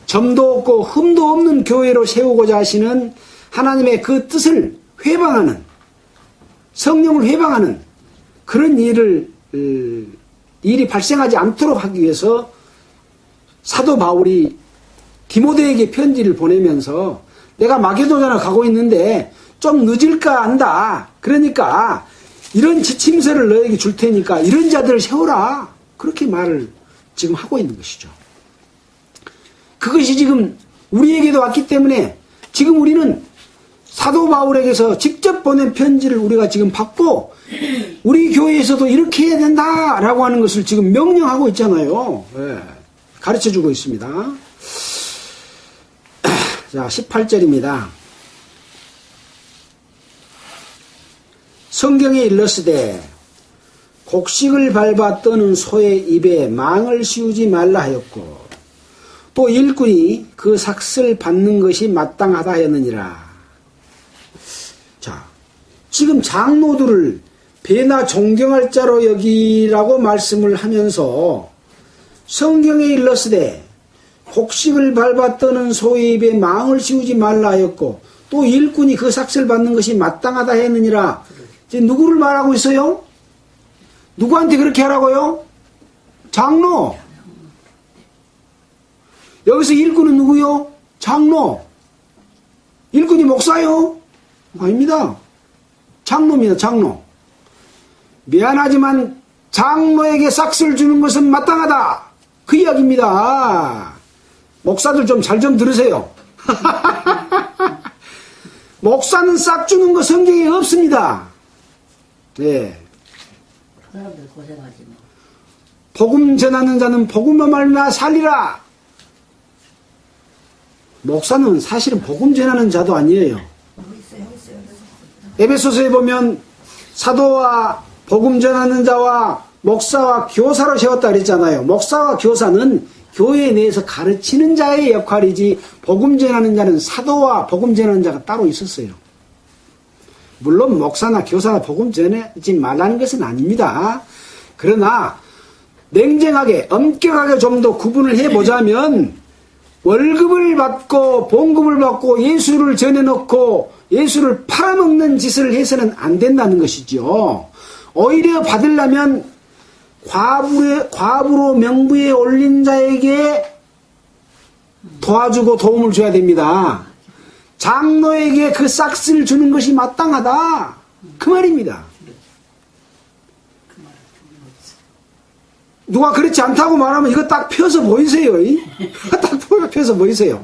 점도 없고 흠도 없는 교회로 세우고자 하시는 하나님의 그 뜻을 회방하는, 성령을 회방하는 그런 일이 발생하지 않도록 하기 위해서 사도 바울이 디모데에게 편지를 보내면서 내가 마게도냐로 가고 있는데 좀 늦을까 한다. 그러니까 이런 지침서를 너에게 줄 테니까 이런 자들을 세워라. 그렇게 말을 지금 하고 있는 것이죠. 그것이 지금 우리에게도 왔기 때문에 지금 우리는 사도 바울에게서 직접 보낸 편지를 우리가 지금 받고 우리 교회에서도 이렇게 해야 된다라고 하는 것을 지금 명령하고 있잖아요. 가르쳐주고 있습니다. 자, 18절입니다. 성경에 일렀으되 곡식을 밟아 떠는 소의 입에 망을 씌우지 말라 하였고 또 일꾼이 그 삭슬 받는 것이 마땅하다 하였느니라. 자, 지금 장로들을 배나 존경할 자로 여기라고 말씀을 하면서 성경에 일렀으되 곡식을 밟아 떠는 소의 입에 망을 씌우지 말라 하였고 또 일꾼이 그 삭슬 받는 것이 마땅하다 했느니라. 이제 누구를 말하고 있어요? 누구한테 그렇게 하라고요? 장로. 여기서 일꾼은 누구요? 장로. 일꾼이 목사요? 아닙니다. 장로입니다. 장로. 미안하지만 장로에게 삭슬 주는 것은 마땅하다. 그 이야기입니다. 목사들 좀 잘 좀 들으세요. 목사는 싹 주는 거 성경에 없습니다. 네. 사람들 고생하지 뭐. 복음 전하는 자는 복음만 말나 살리라. 목사는 사실은 복음 전하는 자도 아니에요. 에베소서에 보면 사도와 복음 전하는 자와 목사와 교사로 세웠다 그랬잖아요. 목사와 교사는 교회 내에서 가르치는 자의 역할이지 복음 전하는 자는 사도와 복음 전하는 자가 따로 있었어요. 물론 목사나 교사나 복음 전하지 말라는 것은 아닙니다. 그러나 냉정하게 엄격하게 좀 더 구분을 해보자면 월급을 받고 봉급을 받고 예수를 전해놓고 예수를 팔아먹는 짓을 해서는 안 된다는 것이죠. 오히려 받으려면 과부로 명부에 올린 자에게 도와주고 도움을 줘야 됩니다. 장로에게 그 싹스를 주는 것이 마땅하다. 그 말입니다. 누가 그렇지 않다고 말하면 이거 딱 펴서 보이세요. 딱 펴서 보이세요.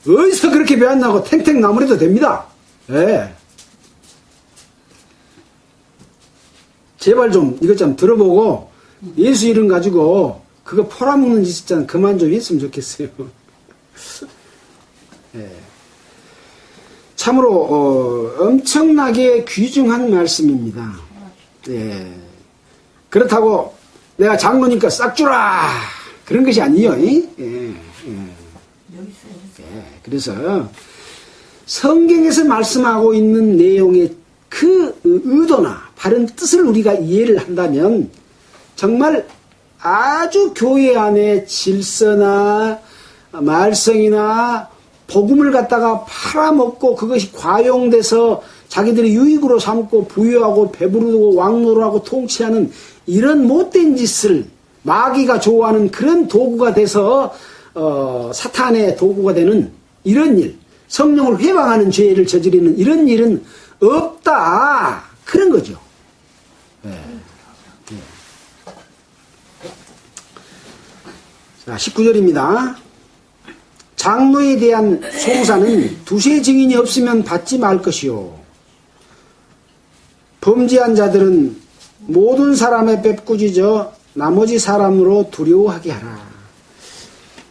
어디서 그렇게 배웠나고 탱탱 나무래도 됩니다. 예. 제발 좀 이것 좀 들어보고 예수 이름 가지고 그거 팔아먹는 짓 있잖아. 그만 좀 했으면 좋겠어요. 예. 참으로 엄청나게 귀중한 말씀입니다. 예. 그렇다고 내가 장로니까 싹 주라 그런 것이 아니에요. 예. 예. 예. 그래서 성경에서 말씀하고 있는 내용의 그 의도나 바른 뜻을 우리가 이해를 한다면 정말 아주 교회 안에 질서나 말썽이나 복음을 갖다가 팔아먹고 그것이 과용돼서 자기들이 유익으로 삼고 부유하고 배부르고 왕노릇하고 통치하는 이런 못된 짓을 마귀가 좋아하는 그런 도구가 돼서 사탄의 도구가 되는 이런 일, 성령을 회방하는 죄를 저지르는 이런 일은 없다 그런 거죠. 네. 네. 자, 19절입니다. 장로에 대한 송사는 두세 증인이 없으면 받지 말 것이요. 범죄한 자들은 모든 사람의 뺏꾸짖어 나머지 사람으로 두려워하게 하라.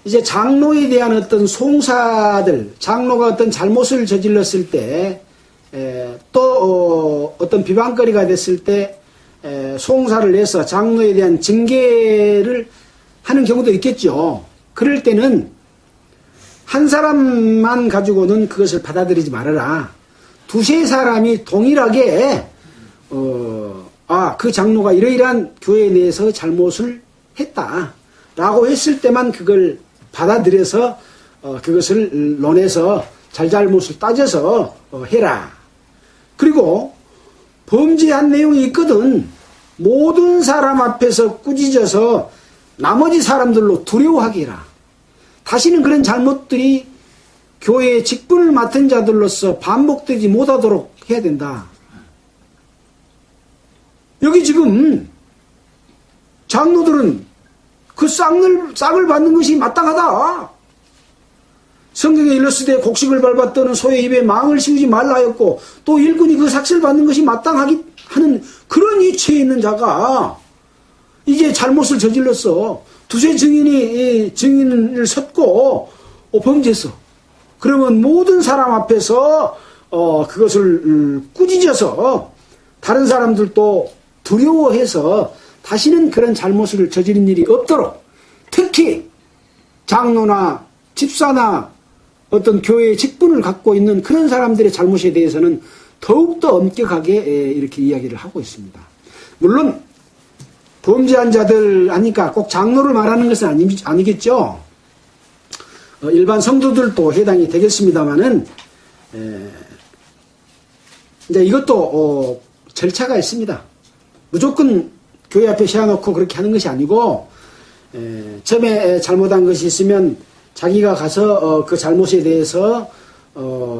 이제 장로에 대한 어떤 송사들, 장로가 어떤 잘못을 저질렀을 때, 또 어떤 비방거리가 됐을 때 송사를 내서 장로에 대한 징계를 하는 경우도 있겠죠. 그럴 때는 한 사람만 가지고는 그것을 받아들이지 말아라. 두세 사람이 동일하게 그 장로가 이러이러한 교회 내에서 잘못을 했다 라고 했을 때만 그걸 받아들여서 그것을 논해서 잘잘못을 따져서 해라. 그리고 범죄한 내용이 있거든 모든 사람 앞에서 꾸짖어서 나머지 사람들로 두려워하게 해라. 다시는 그런 잘못들이 교회의 직분을 맡은 자들로서 반복되지 못하도록 해야 된다. 여기 지금 장로들은 그 싹을 받는 것이 마땅하다. 성경에 일렀으되 곡식을 밟았더는 소의 입에 망을 씌우지 말라 하였고 또 일꾼이 그 삭슬 받는 것이 마땅하기 하는 그런 위치에 있는 자가 이제 잘못을 저질렀어. 두세 증인이 증인을 섰고 범죄했어. 그러면 모든 사람 앞에서 그것을 꾸짖어서 다른 사람들도 두려워해서 다시는 그런 잘못을 저지른 일이 없도록 특히 장로나 집사나 어떤 교회의 직분을 갖고 있는 그런 사람들의 잘못에 대해서는 더욱더 엄격하게 이렇게 이야기를 하고 있습니다. 물론 범죄한 자들 하니까 꼭 장로를 말하는 것은 아니겠죠. 일반 성도들도 해당이 되겠습니다만은 이제 이것도 절차가 있습니다. 무조건 교회 앞에 세워놓고 그렇게 하는 것이 아니고 처음에 잘못한 것이 있으면 자기가 가서 그 잘못에 대해서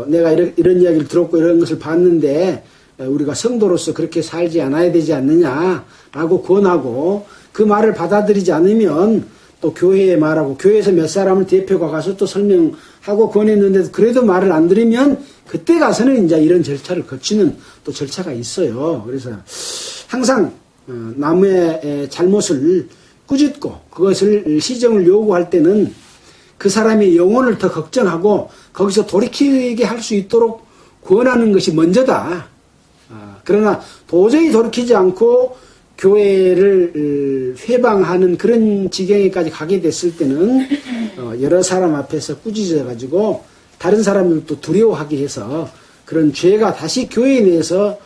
내가 이런 이야기를 들었고 이런 것을 봤는데 우리가 성도로서 그렇게 살지 않아야 되지 않느냐라고 권하고 그 말을 받아들이지 않으면 또 교회에 말하고 교회에서 몇 사람을 대표가 가서 또 설명하고 권했는데도 그래도 말을 안 들으면 그때 가서는 이제 이런 절차를 거치는 또 절차가 있어요. 그래서 항상 남의 잘못을 꾸짖고 그것을 시정을 요구할 때는 그 사람의 영혼을 더 걱정하고 거기서 돌이키게 할 수 있도록 권하는 것이 먼저다. 그러나 도저히 돌이키지 않고 교회를 회방하는 그런 지경에까지 가게 됐을 때는 여러 사람 앞에서 꾸짖어 가지고 다른 사람들도 두려워하게 해서 그런 죄가 다시 교회 내에서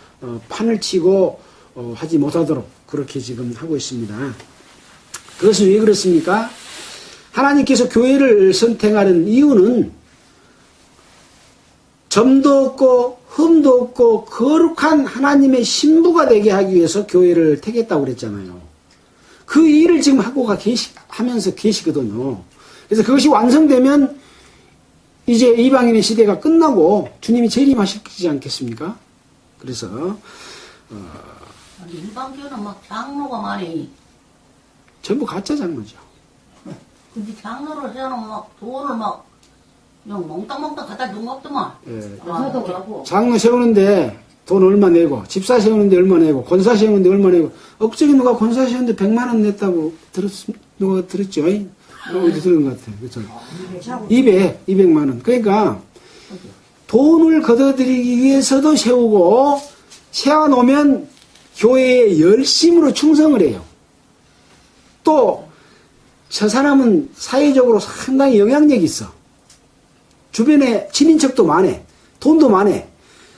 판을 치고 하지 못하도록 그렇게 지금 하고 있습니다. 그것은 왜 그렇습니까? 하나님께서 교회를 선택하는 이유는 점도 없고 흠도 없고 거룩한 하나님의 신부가 되게 하기 위해서 교회를 택했다고 그랬잖아요. 그 일을 지금 하면서 계시거든요. 그래서 그것이 완성되면 이제 이방인의 시대가 끝나고 주님이 재림하시지 않겠습니까? 그래서 일반교는 막 장로가 많이 전부 가짜 장로죠. 근데 장로를 세워놓으면 막 돈을 막 그냥 몽땅몽땅 갖다 준 거 없더만. 예. 저도 그러고. 장로 세우는데 돈 얼마 내고, 집사 세우는데 얼마 내고, 권사 세우는데 얼마 내고, 억저기 누가 권사 세우는데 100만 원 냈다고 누가 들었죠? 어디 들은 것 같아요. 그렇죠? 200만 원. 그러니까 돈을 걷어들이기 위해서도 세우고, 세워놓으면 교회에 열심으로 충성을 해요. 또, 저 사람은 사회적으로 상당히 영향력이 있어. 주변에 친인척도 많아. 돈도 많아.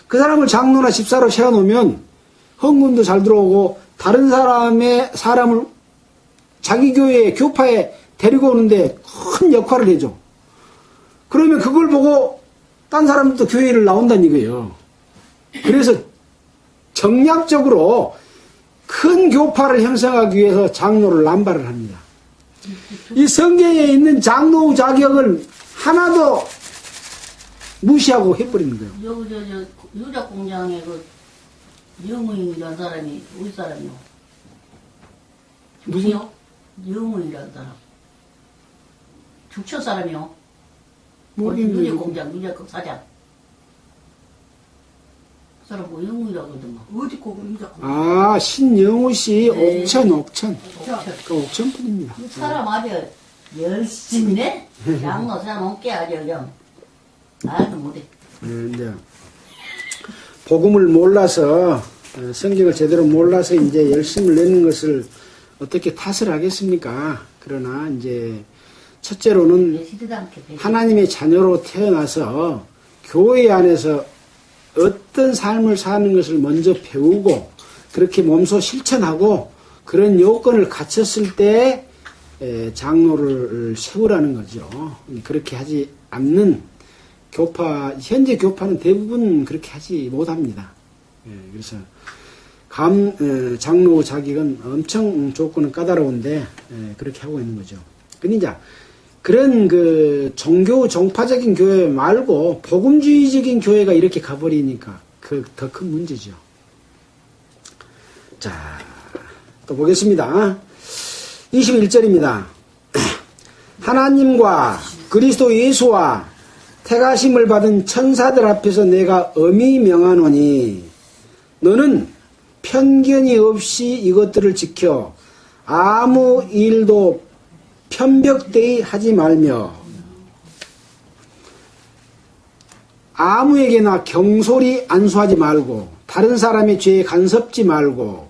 그 사람을 장로나 집사로 세워놓으면 헌금도 잘 들어오고 다른 사람을 자기 교회에 교파에 데리고 오는데 큰 역할을 해줘. 그러면 그걸 보고 딴 사람들도 교회를 나온다는 이거예요. 그래서 정략적으로 큰 교파를 형성하기 위해서 장로를 남발을 합니다. 이 성경에 있는 장로 자격을 하나도 무시하고 해버리는 거예요. 여기 저 유작 공장에 그 영우인이라는 사람이 우리 사람이요. 누구요? 영우인이라는 사람. 죽천 사람이요. 모르겠는데. 유작 공장 유작 그 사장. 그 사람 뭐 영우이라고 그러더만. 어디 거기 인자. 아, 신영우 씨, 네. 옥천. 그 옥천 분입니다. 이 사람 아주 열심히네. 양로 세워놓게 아주 그냥 말도 못해. 이제 복음을 몰라서 성경을 제대로 몰라서 이제 열심을 내는 것을 어떻게 탓을 하겠습니까? 그러나 이제 첫째로는 배시지도 않게 배시. 하나님의 자녀로 태어나서 교회 안에서 어떤 삶을 사는 것을 먼저 배우고 그렇게 몸소 실천하고 그런 요건을 갖췄을 때 장로를 세우라는 거죠. 그렇게 하지 않는 현재 교파는 대부분 그렇게 하지 못합니다. 그래서 장로 자격은 엄청 조건은 까다로운데 그렇게 하고 있는 거죠. 근데 이제 그런 그 종교 종파적인 교회 말고 복음주의적인 교회가 이렇게 가버리니까 그 더 큰 문제죠. 자, 또 보겠습니다. 21절입니다. 하나님과 그리스도 예수와 택하심을 받은 천사들 앞에서 내가 엄히 명하노니 너는 편견이 없이 이것들을 지켜 아무 일도 편벽되이 하지 말며 아무에게나 경솔히 안수하지 말고 다른 사람의 죄에 간섭지 말고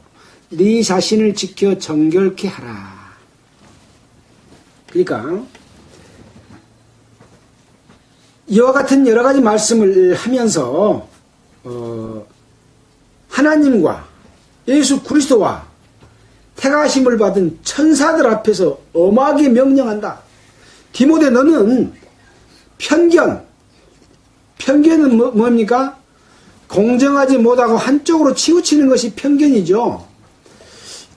네 자신을 지켜 정결케 하라. 그러니까 이와 같은 여러 가지 말씀을 하면서 하나님과 예수 그리스도와 택하심을 받은 천사들 앞에서 엄하게 명령한다. 디모데 너는 편견은 뭡니까? 공정하지 못하고 한쪽으로 치우치는 것이 편견이죠.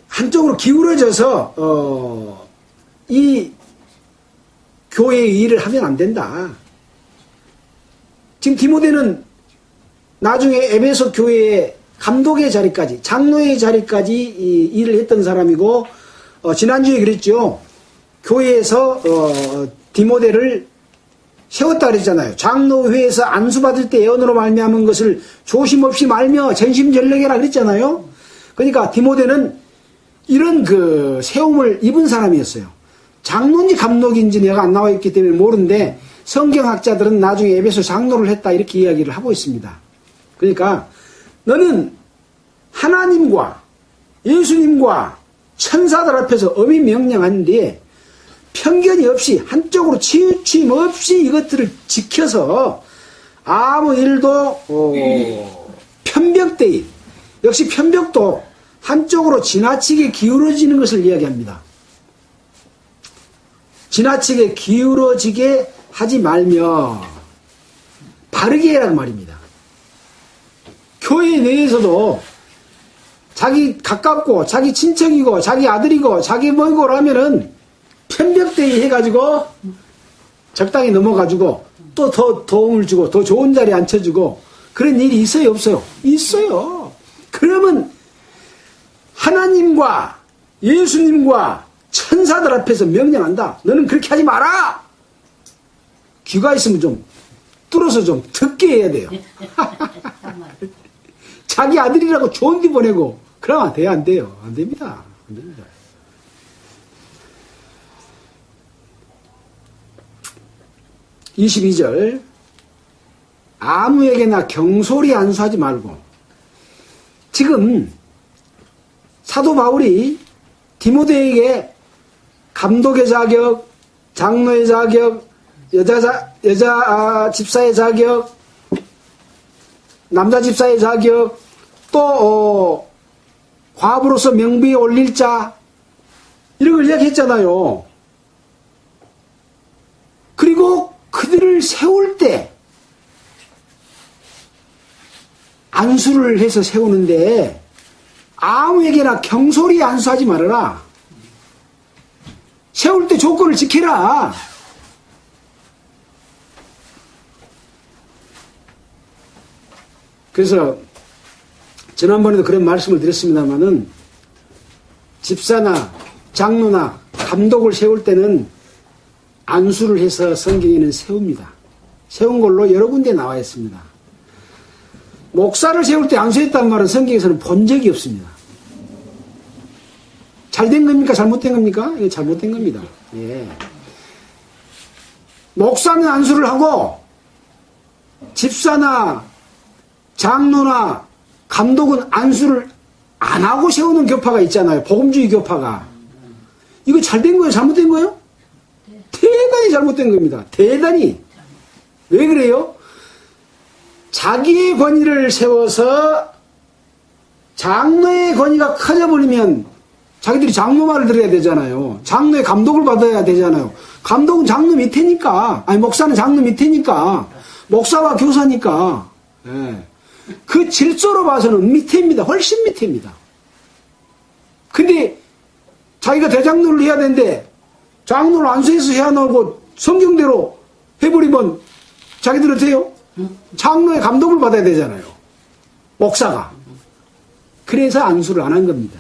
한쪽으로 기울어져서 이 교회의 일을 하면 안 된다. 지금 디모데는 나중에 에베소 교회의 감독의 자리까지, 장로의 자리까지 일을 했던 사람이고, 지난주에 그랬죠. 교회에서 디모데를 세웠다 그랬잖아요. 장로회에서 안수받을 때 예언으로 말미암은 것을 조심 없이 말며 전심전력해라 그랬잖아요. 그러니까 디모데는 이런 그 세움을 입은 사람이었어요. 장로인지 감독인지 내가 안 나와 있기 때문에 모르는데 성경학자들은 나중에 에베소 장로를 했다 이렇게 이야기를 하고 있습니다. 그러니까 너는 하나님과 예수님과 천사들 앞에서 엄히 명령하는데 편견이 없이 한쪽으로 치우침 없이 이것들을 지켜서 아무 일도 편벽되이 역시 편벽도 한쪽으로 지나치게 기울어지는 것을 이야기합니다. 지나치게 기울어지게 하지 말며 바르게 해라는 말입니다. 교회 내에서도 자기 가깝고 자기 친척이고 자기 아들이고 자기 뭐고라면은 편벽대기 해가지고 적당히 넘어가지고 또 더 도움을 주고 더 좋은 자리에 앉혀주고 그런 일이 있어요 없어요? 있어요. 그러면 하나님과 예수님과 천사들 앞에서 명령한다. 너는 그렇게 하지 마라. 귀가 있으면 좀 뚫어서 좀 듣게 해야 돼요. 정말. 자기 아들이라고 좋은 데 보내고 그러면 돼요? 안 돼요? 안 됩니다. 안 됩니다. (22절) 아무에게나 경솔히 안수하지 말고. 지금 사도 바울이 디모데에게 감독의 자격, 장로의 자격, 여자 집사의 자격, 남자 집사의 자격, 또 과부로서 명부에 올릴 자, 이런 걸 이야기했잖아요. 그리고 그들을 세울 때 안수를 해서 세우는데 아무에게나 경솔히 안수하지 말아라. 세울 때 조건을 지켜라. 그래서 지난번에도 그런 말씀을 드렸습니다마는 집사나 장로나 감독을 세울 때는 안수를 해서 성경에는 세웁니다. 세운 걸로 여러 군데 나와 있습니다. 목사를 세울 때 안수했다는 말은 성경에서는 본 적이 없습니다. 잘된 겁니까? 잘못된 겁니까? 이게 잘못된 겁니다. 예. 목사는 안수를 하고 집사나 장로나 감독은 안수를 안 하고 세우는 교파가 있잖아요. 복음주의 교파가. 이거 잘된 거예요? 잘못된 거예요? 대단히 잘못된 겁니다. 대단히. 왜 그래요? 자기의 권위를 세워서 장로의 권위가 커져버리면 자기들이 장로 말을 들어야 되잖아요. 장로의 감독을 받아야 되잖아요. 감독은 장로 밑에니까, 아니 목사는 장로 밑에니까, 목사와 교사니까. 예. 그 질서로 봐서는 밑에입니다. 훨씬 밑에입니다. 근데 자기가 대장로를 해야 되는데 장로를 안수해서 해야 나오고 성경대로 해버리면 자기들은 어때요? 장로의 감독을 받아야 되잖아요. 목사가. 그래서 안수를 안 한 겁니다.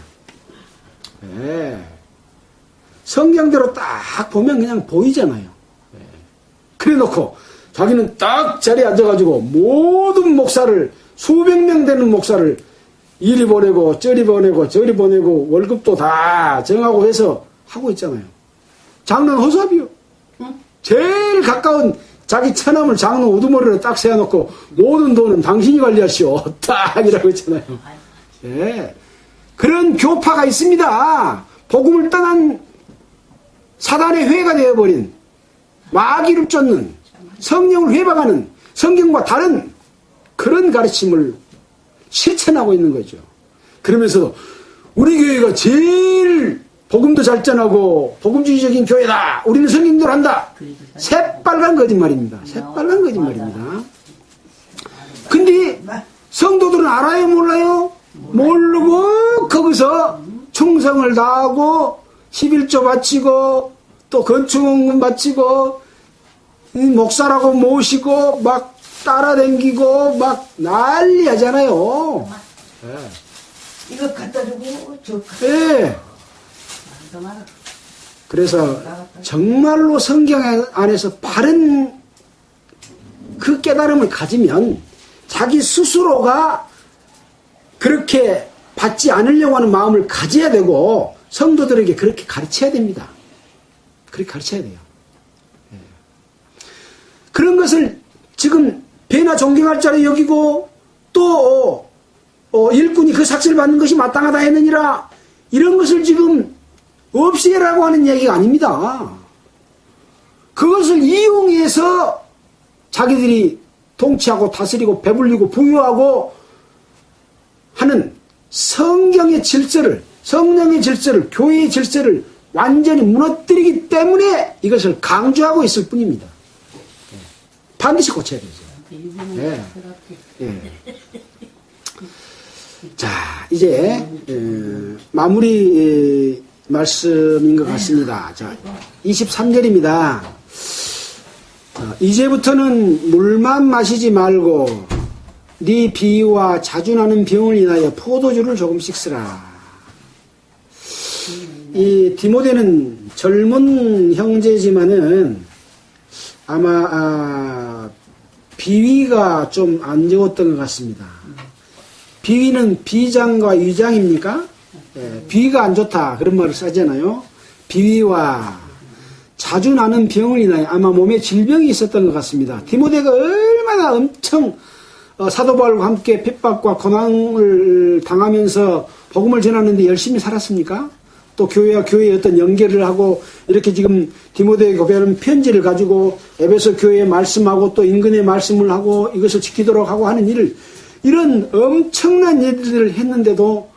네. 성경대로 딱 보면 그냥 보이잖아요. 네. 그래 놓고 자기는 딱 자리에 앉아가지고 모든 목사를 수백 명 되는 목사를 이리 보내고 저리 보내고 저리 보내고 월급도 다 정하고 해서 하고 있잖아요. 장로는 허수아비요. 제일 가까운 자기 처남을 장로 우두머리로 딱 세워놓고 모든 돈은 당신이 관리하시오. 딱 이라고 있잖아요. 예. 그런 교파가 있습니다. 복음을 떠난 사단의 회가 되어버린 마귀를 쫓는 성령을 회방하는 성경과 다른 그런 가르침을 실천하고 있는 거죠. 그러면서도 우리 교회가 제일 복음도 잘 전하고 복음주의적인 교회다. 우리는 성경대로 한다. 새빨간 거짓말입니다. 새빨간 거짓말입니다. 근데 성도들은 알아요? 몰라요? 모르고 거기서 충성을 다하고 11조 바치고 또 건축원금 바치고 목사라고 모시고 막 따라다니고 막 난리 하잖아요. 예. 이거 갖다 주고 저 예. 그래서 정말로 성경 안에서 바른 그 깨달음을 가지면 자기 스스로가 그렇게 받지 않으려고 하는 마음을 가져야 되고 성도들에게 그렇게 가르쳐야 됩니다. 그렇게 가르쳐야 돼요. 예. 그런 것을 지금 배나 존경할 자로 여기고 또 일꾼이 그 삭스를 받는 것이 마땅하다 했느니라 이런 것을 지금 없애라고 하는 얘기가 아닙니다. 그것을 이용해서 자기들이 통치하고 다스리고 배불리고 부유하고 하는 성경의 질서를, 성령의 질서를, 교회의 질서를 완전히 무너뜨리기 때문에 이것을 강조하고 있을 뿐입니다. 반드시 고쳐야 되죠. 예. 예. 자, 이제 마무리 말씀인 것 같습니다. 자, 23절입니다. 이제부터는 물만 마시지 말고 네 비위와 자주 나는 병을 인하여 포도주를 조금씩 쓰라. 이 디모데는 젊은 형제지만은 아마 비위가 좀 안 좋았던 것 같습니다. 비위는 비장과 위장입니까? 예, 비위가 안 좋다 그런 말을 쓰잖아요. 비위와 자주 나는 병을 인하여 아마 몸에 질병이 있었던 것 같습니다. 디모데가 얼마나 엄청 사도 바울과 함께 핍박과 고난을 당하면서 복음을 전하는데 열심히 살았습니까? 또 교회와 교회의 어떤 연결을 하고 이렇게 지금 디모데에게 고백하는 편지를 가지고 에베소 교회에 말씀하고 또 인근에 말씀을 하고 이것을 지키도록 하고 하는 일을 이런 엄청난 일들을 했는데도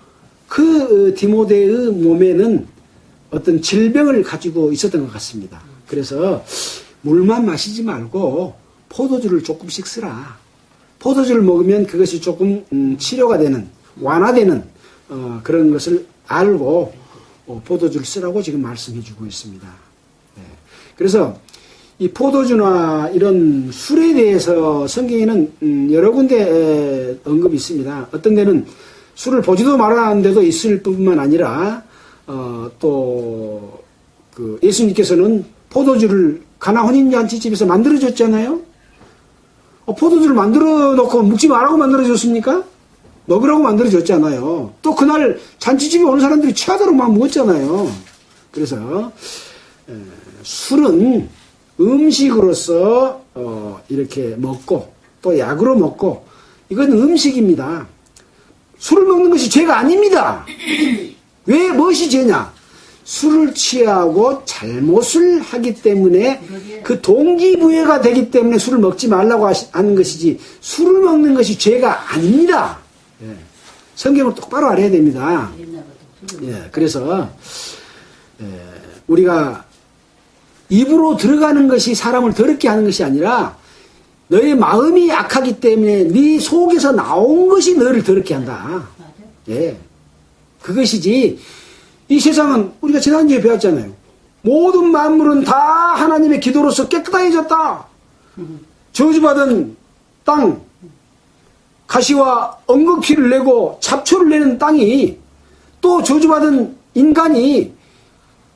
그 디모데의 몸에는 어떤 질병을 가지고 있었던 것 같습니다. 그래서 물만 마시지 말고 포도주를 조금씩 쓰라. 포도주를 먹으면 그것이 조금 치료가 되는 완화되는 그런 것을 알고 포도주를 쓰라고 지금 말씀해 주고 있습니다. 네. 그래서 이 포도주나 이런 술에 대해서 성경에는 여러 군데 언급이 있습니다. 어떤 데는 술을 보지도 말아라는 데도 있을 뿐만 아니라 또 그 예수님께서는 포도주를 가나 혼인잔치집에서 만들어줬잖아요. 포도주를 만들어 놓고 묵지 말라고 만들어줬습니까? 먹으라고 만들어줬잖아요. 또 그날 잔치집에 오는 사람들이 취하도록 막 먹었잖아요. 그래서 술은 음식으로서 이렇게 먹고 또 약으로 먹고 이건 음식입니다. 술을 먹는 것이 죄가 아닙니다. 왜 무엇이 죄냐? 술을 취하고 잘못을 하기 때문에 그 동기부여가 되기 때문에 술을 먹지 말라고 하는 것이지 술을 먹는 것이 죄가 아닙니다. 예. 성경을 똑바로 알아야 됩니다. 예. 그래서 우리가 입으로 들어가는 것이 사람을 더럽게 하는 것이 아니라 너의 마음이 약하기 때문에 네 속에서 나온 것이 너를 더럽게 한다. 예. 그것이지 이 세상은 우리가 지난주에 배웠잖아요. 모든 만물은 다 하나님의 기도로서 깨끗해졌다. 저주받은 땅, 가시와 엉겅퀴를 내고 잡초를 내는 땅이 또 저주받은 인간이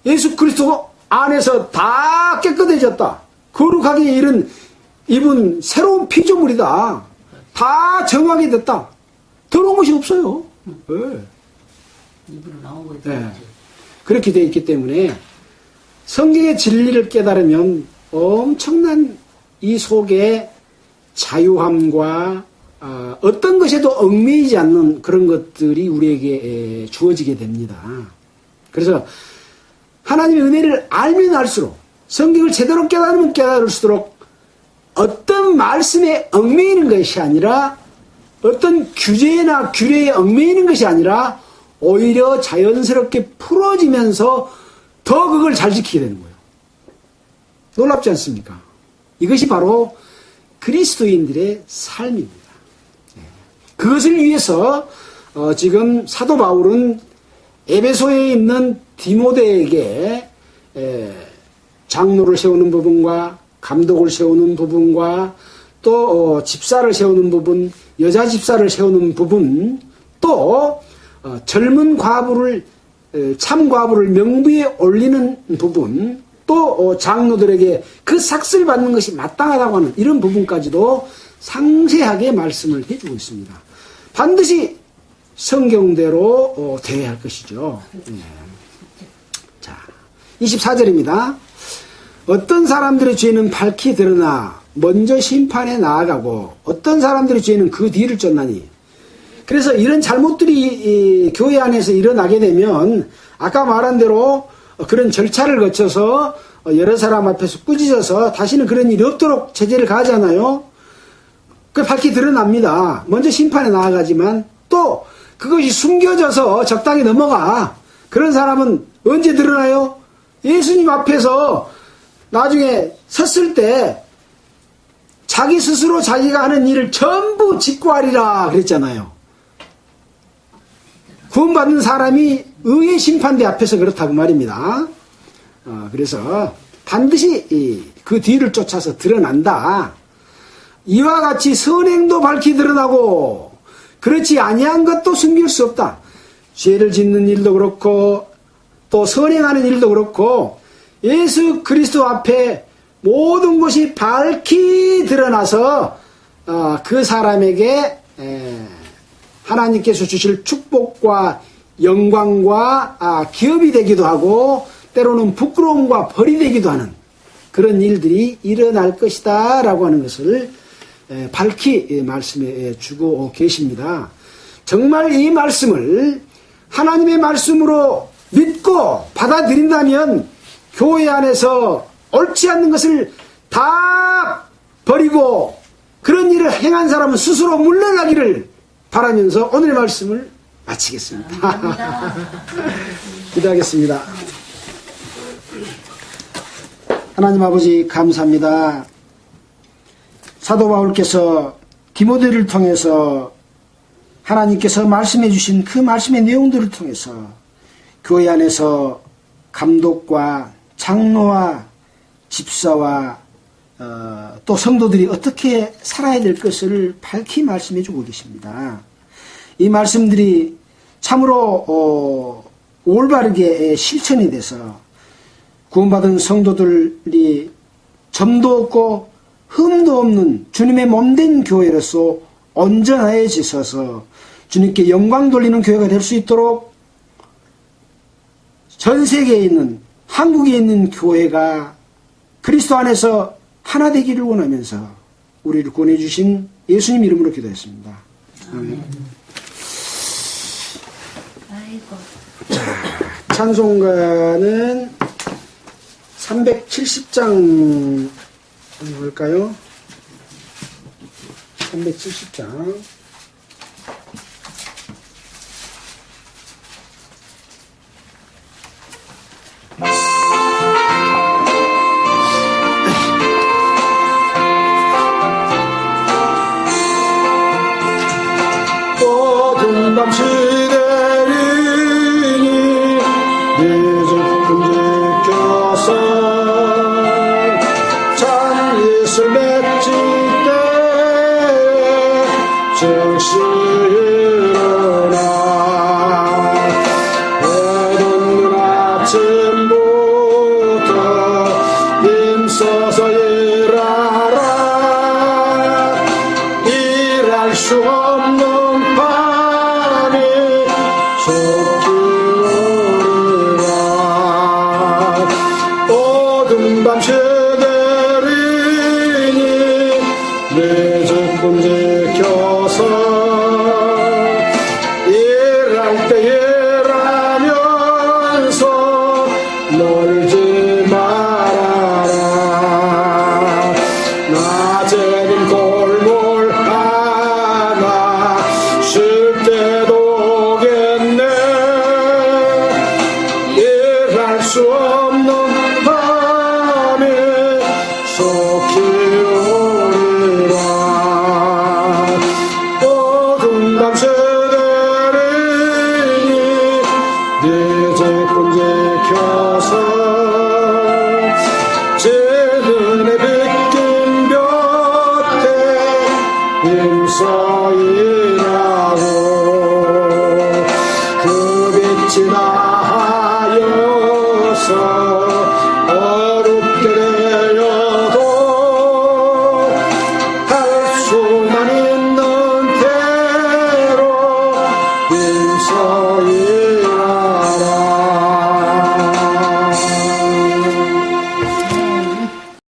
예수 그리스도 안에서 다 깨끗해졌다. 거룩하게 입은 새로운 피조물이다. 다 정하게 됐다. 더러운 것이 없어요. 네. 입으로 나온 거지. 네. 그렇게 되어 있기 때문에 성경의 진리를 깨달으면 엄청난 이 속에 자유함과 어떤 것에도 얽매이지 않는 그런 것들이 우리에게 주어지게 됩니다. 그래서 하나님의 은혜를 알면 알수록 성경을 제대로 깨달으면 깨달을수록 어떤 말씀에 얽매이는 것이 아니라 어떤 규제나 규례에 얽매이는 것이 아니라 오히려 자연스럽게 풀어지면서 더 그걸 잘 지키게 되는 거예요. 놀랍지 않습니까? 이것이 바로 그리스도인들의 삶입니다. 그것을 위해서 지금 사도 바울은 에베소에 있는 디모데에게 장로를 세우는 부분과 감독을 세우는 부분과 또 집사를 세우는 부분, 여자 집사를 세우는 부분, 또 젊은 과부를 참 과부를 명부에 올리는 부분, 또 장로들에게 그 삭슬 받는 것이 마땅하다고 하는 이런 부분까지도 상세하게 말씀을 해주고 있습니다. 반드시 성경대로 되어야 할 것이죠. 자, 24절입니다. 어떤 사람들의 죄는 밝히 드러나 먼저 심판에 나아가고 어떤 사람들의 죄는 그 뒤를 쫓나니. 그래서 이런 잘못들이 교회 안에서 일어나게 되면 아까 말한 대로 그런 절차를 거쳐서 여러 사람 앞에서 꾸짖어서 다시는 그런 일이 없도록 제재를 가하잖아요. 그게 밝히 드러납니다. 먼저 심판에 나아가지만 또 그것이 숨겨져서 적당히 넘어가. 그런 사람은 언제 드러나요? 예수님 앞에서 나중에 섰을 때 자기 스스로 자기가 하는 일을 전부 직고하리라 그랬잖아요. 구원받는 사람이 의의 심판대 앞에서 그렇다고 말입니다. 그래서 반드시 그 뒤를 쫓아서 드러난다. 이와 같이 선행도 밝히 드러나고 그렇지 아니한 것도 숨길 수 없다. 죄를 짓는 일도 그렇고 또 선행하는 일도 그렇고 예수 그리스도 앞에 모든 것이 밝히 드러나서 그 사람에게 하나님께서 주실 축복과 영광과 기업이 되기도 하고 때로는 부끄러움과 벌이 되기도 하는 그런 일들이 일어날 것이다 라고 하는 것을 밝히 말씀해 주고 계십니다. 정말 이 말씀을 하나님의 말씀으로 믿고 받아들인다면 교회 안에서 옳지 않는 것을 다 버리고 그런 일을 행한 사람은 스스로 물러나기를 바라면서 오늘의 말씀을 마치겠습니다. 기도하겠습니다. 하나님 아버지 감사합니다. 사도 바울께서 디모데를 통해서 하나님께서 말씀해 주신 그 말씀의 내용들을 통해서 교회 안에서 감독과 장로와 집사와 또 성도들이 어떻게 살아야 될 것을 밝히 말씀해 주고 계십니다. 이 말씀들이 참으로 올바르게 실천이 돼서 구원받은 성도들이 점도 없고 흠도 없는 주님의 몸된 교회로서 온전해지셔서 주님께 영광 돌리는 교회가 될 수 있도록 전 세계에 있는 한국에 있는 교회가 그리스도 안에서 하나 되기를 원하면서 우리를 구원해 주신 예수님 이름으로 기도했습니다. 아멘. 찬송가는 370장 볼까요? 370장. 모든 밤 시대리니 네 조금 지켜서 잔이슬 맺을 때 즉시 일어나 해돋는 아침부터 힘써서 일하라 일할 수 없는 밤이 속히 오리라 모든 밤 새들이니 내 조금 지켜서 일할 때 일하면서 놀지 말아라 낮에는 골몰 하나 쉴 때도 오겠네 일할 수 없는 밤에 속히 오리라 모든 밤 새들이니 네 조금 지켜서 제 눈에 빗긴 볕에 힘써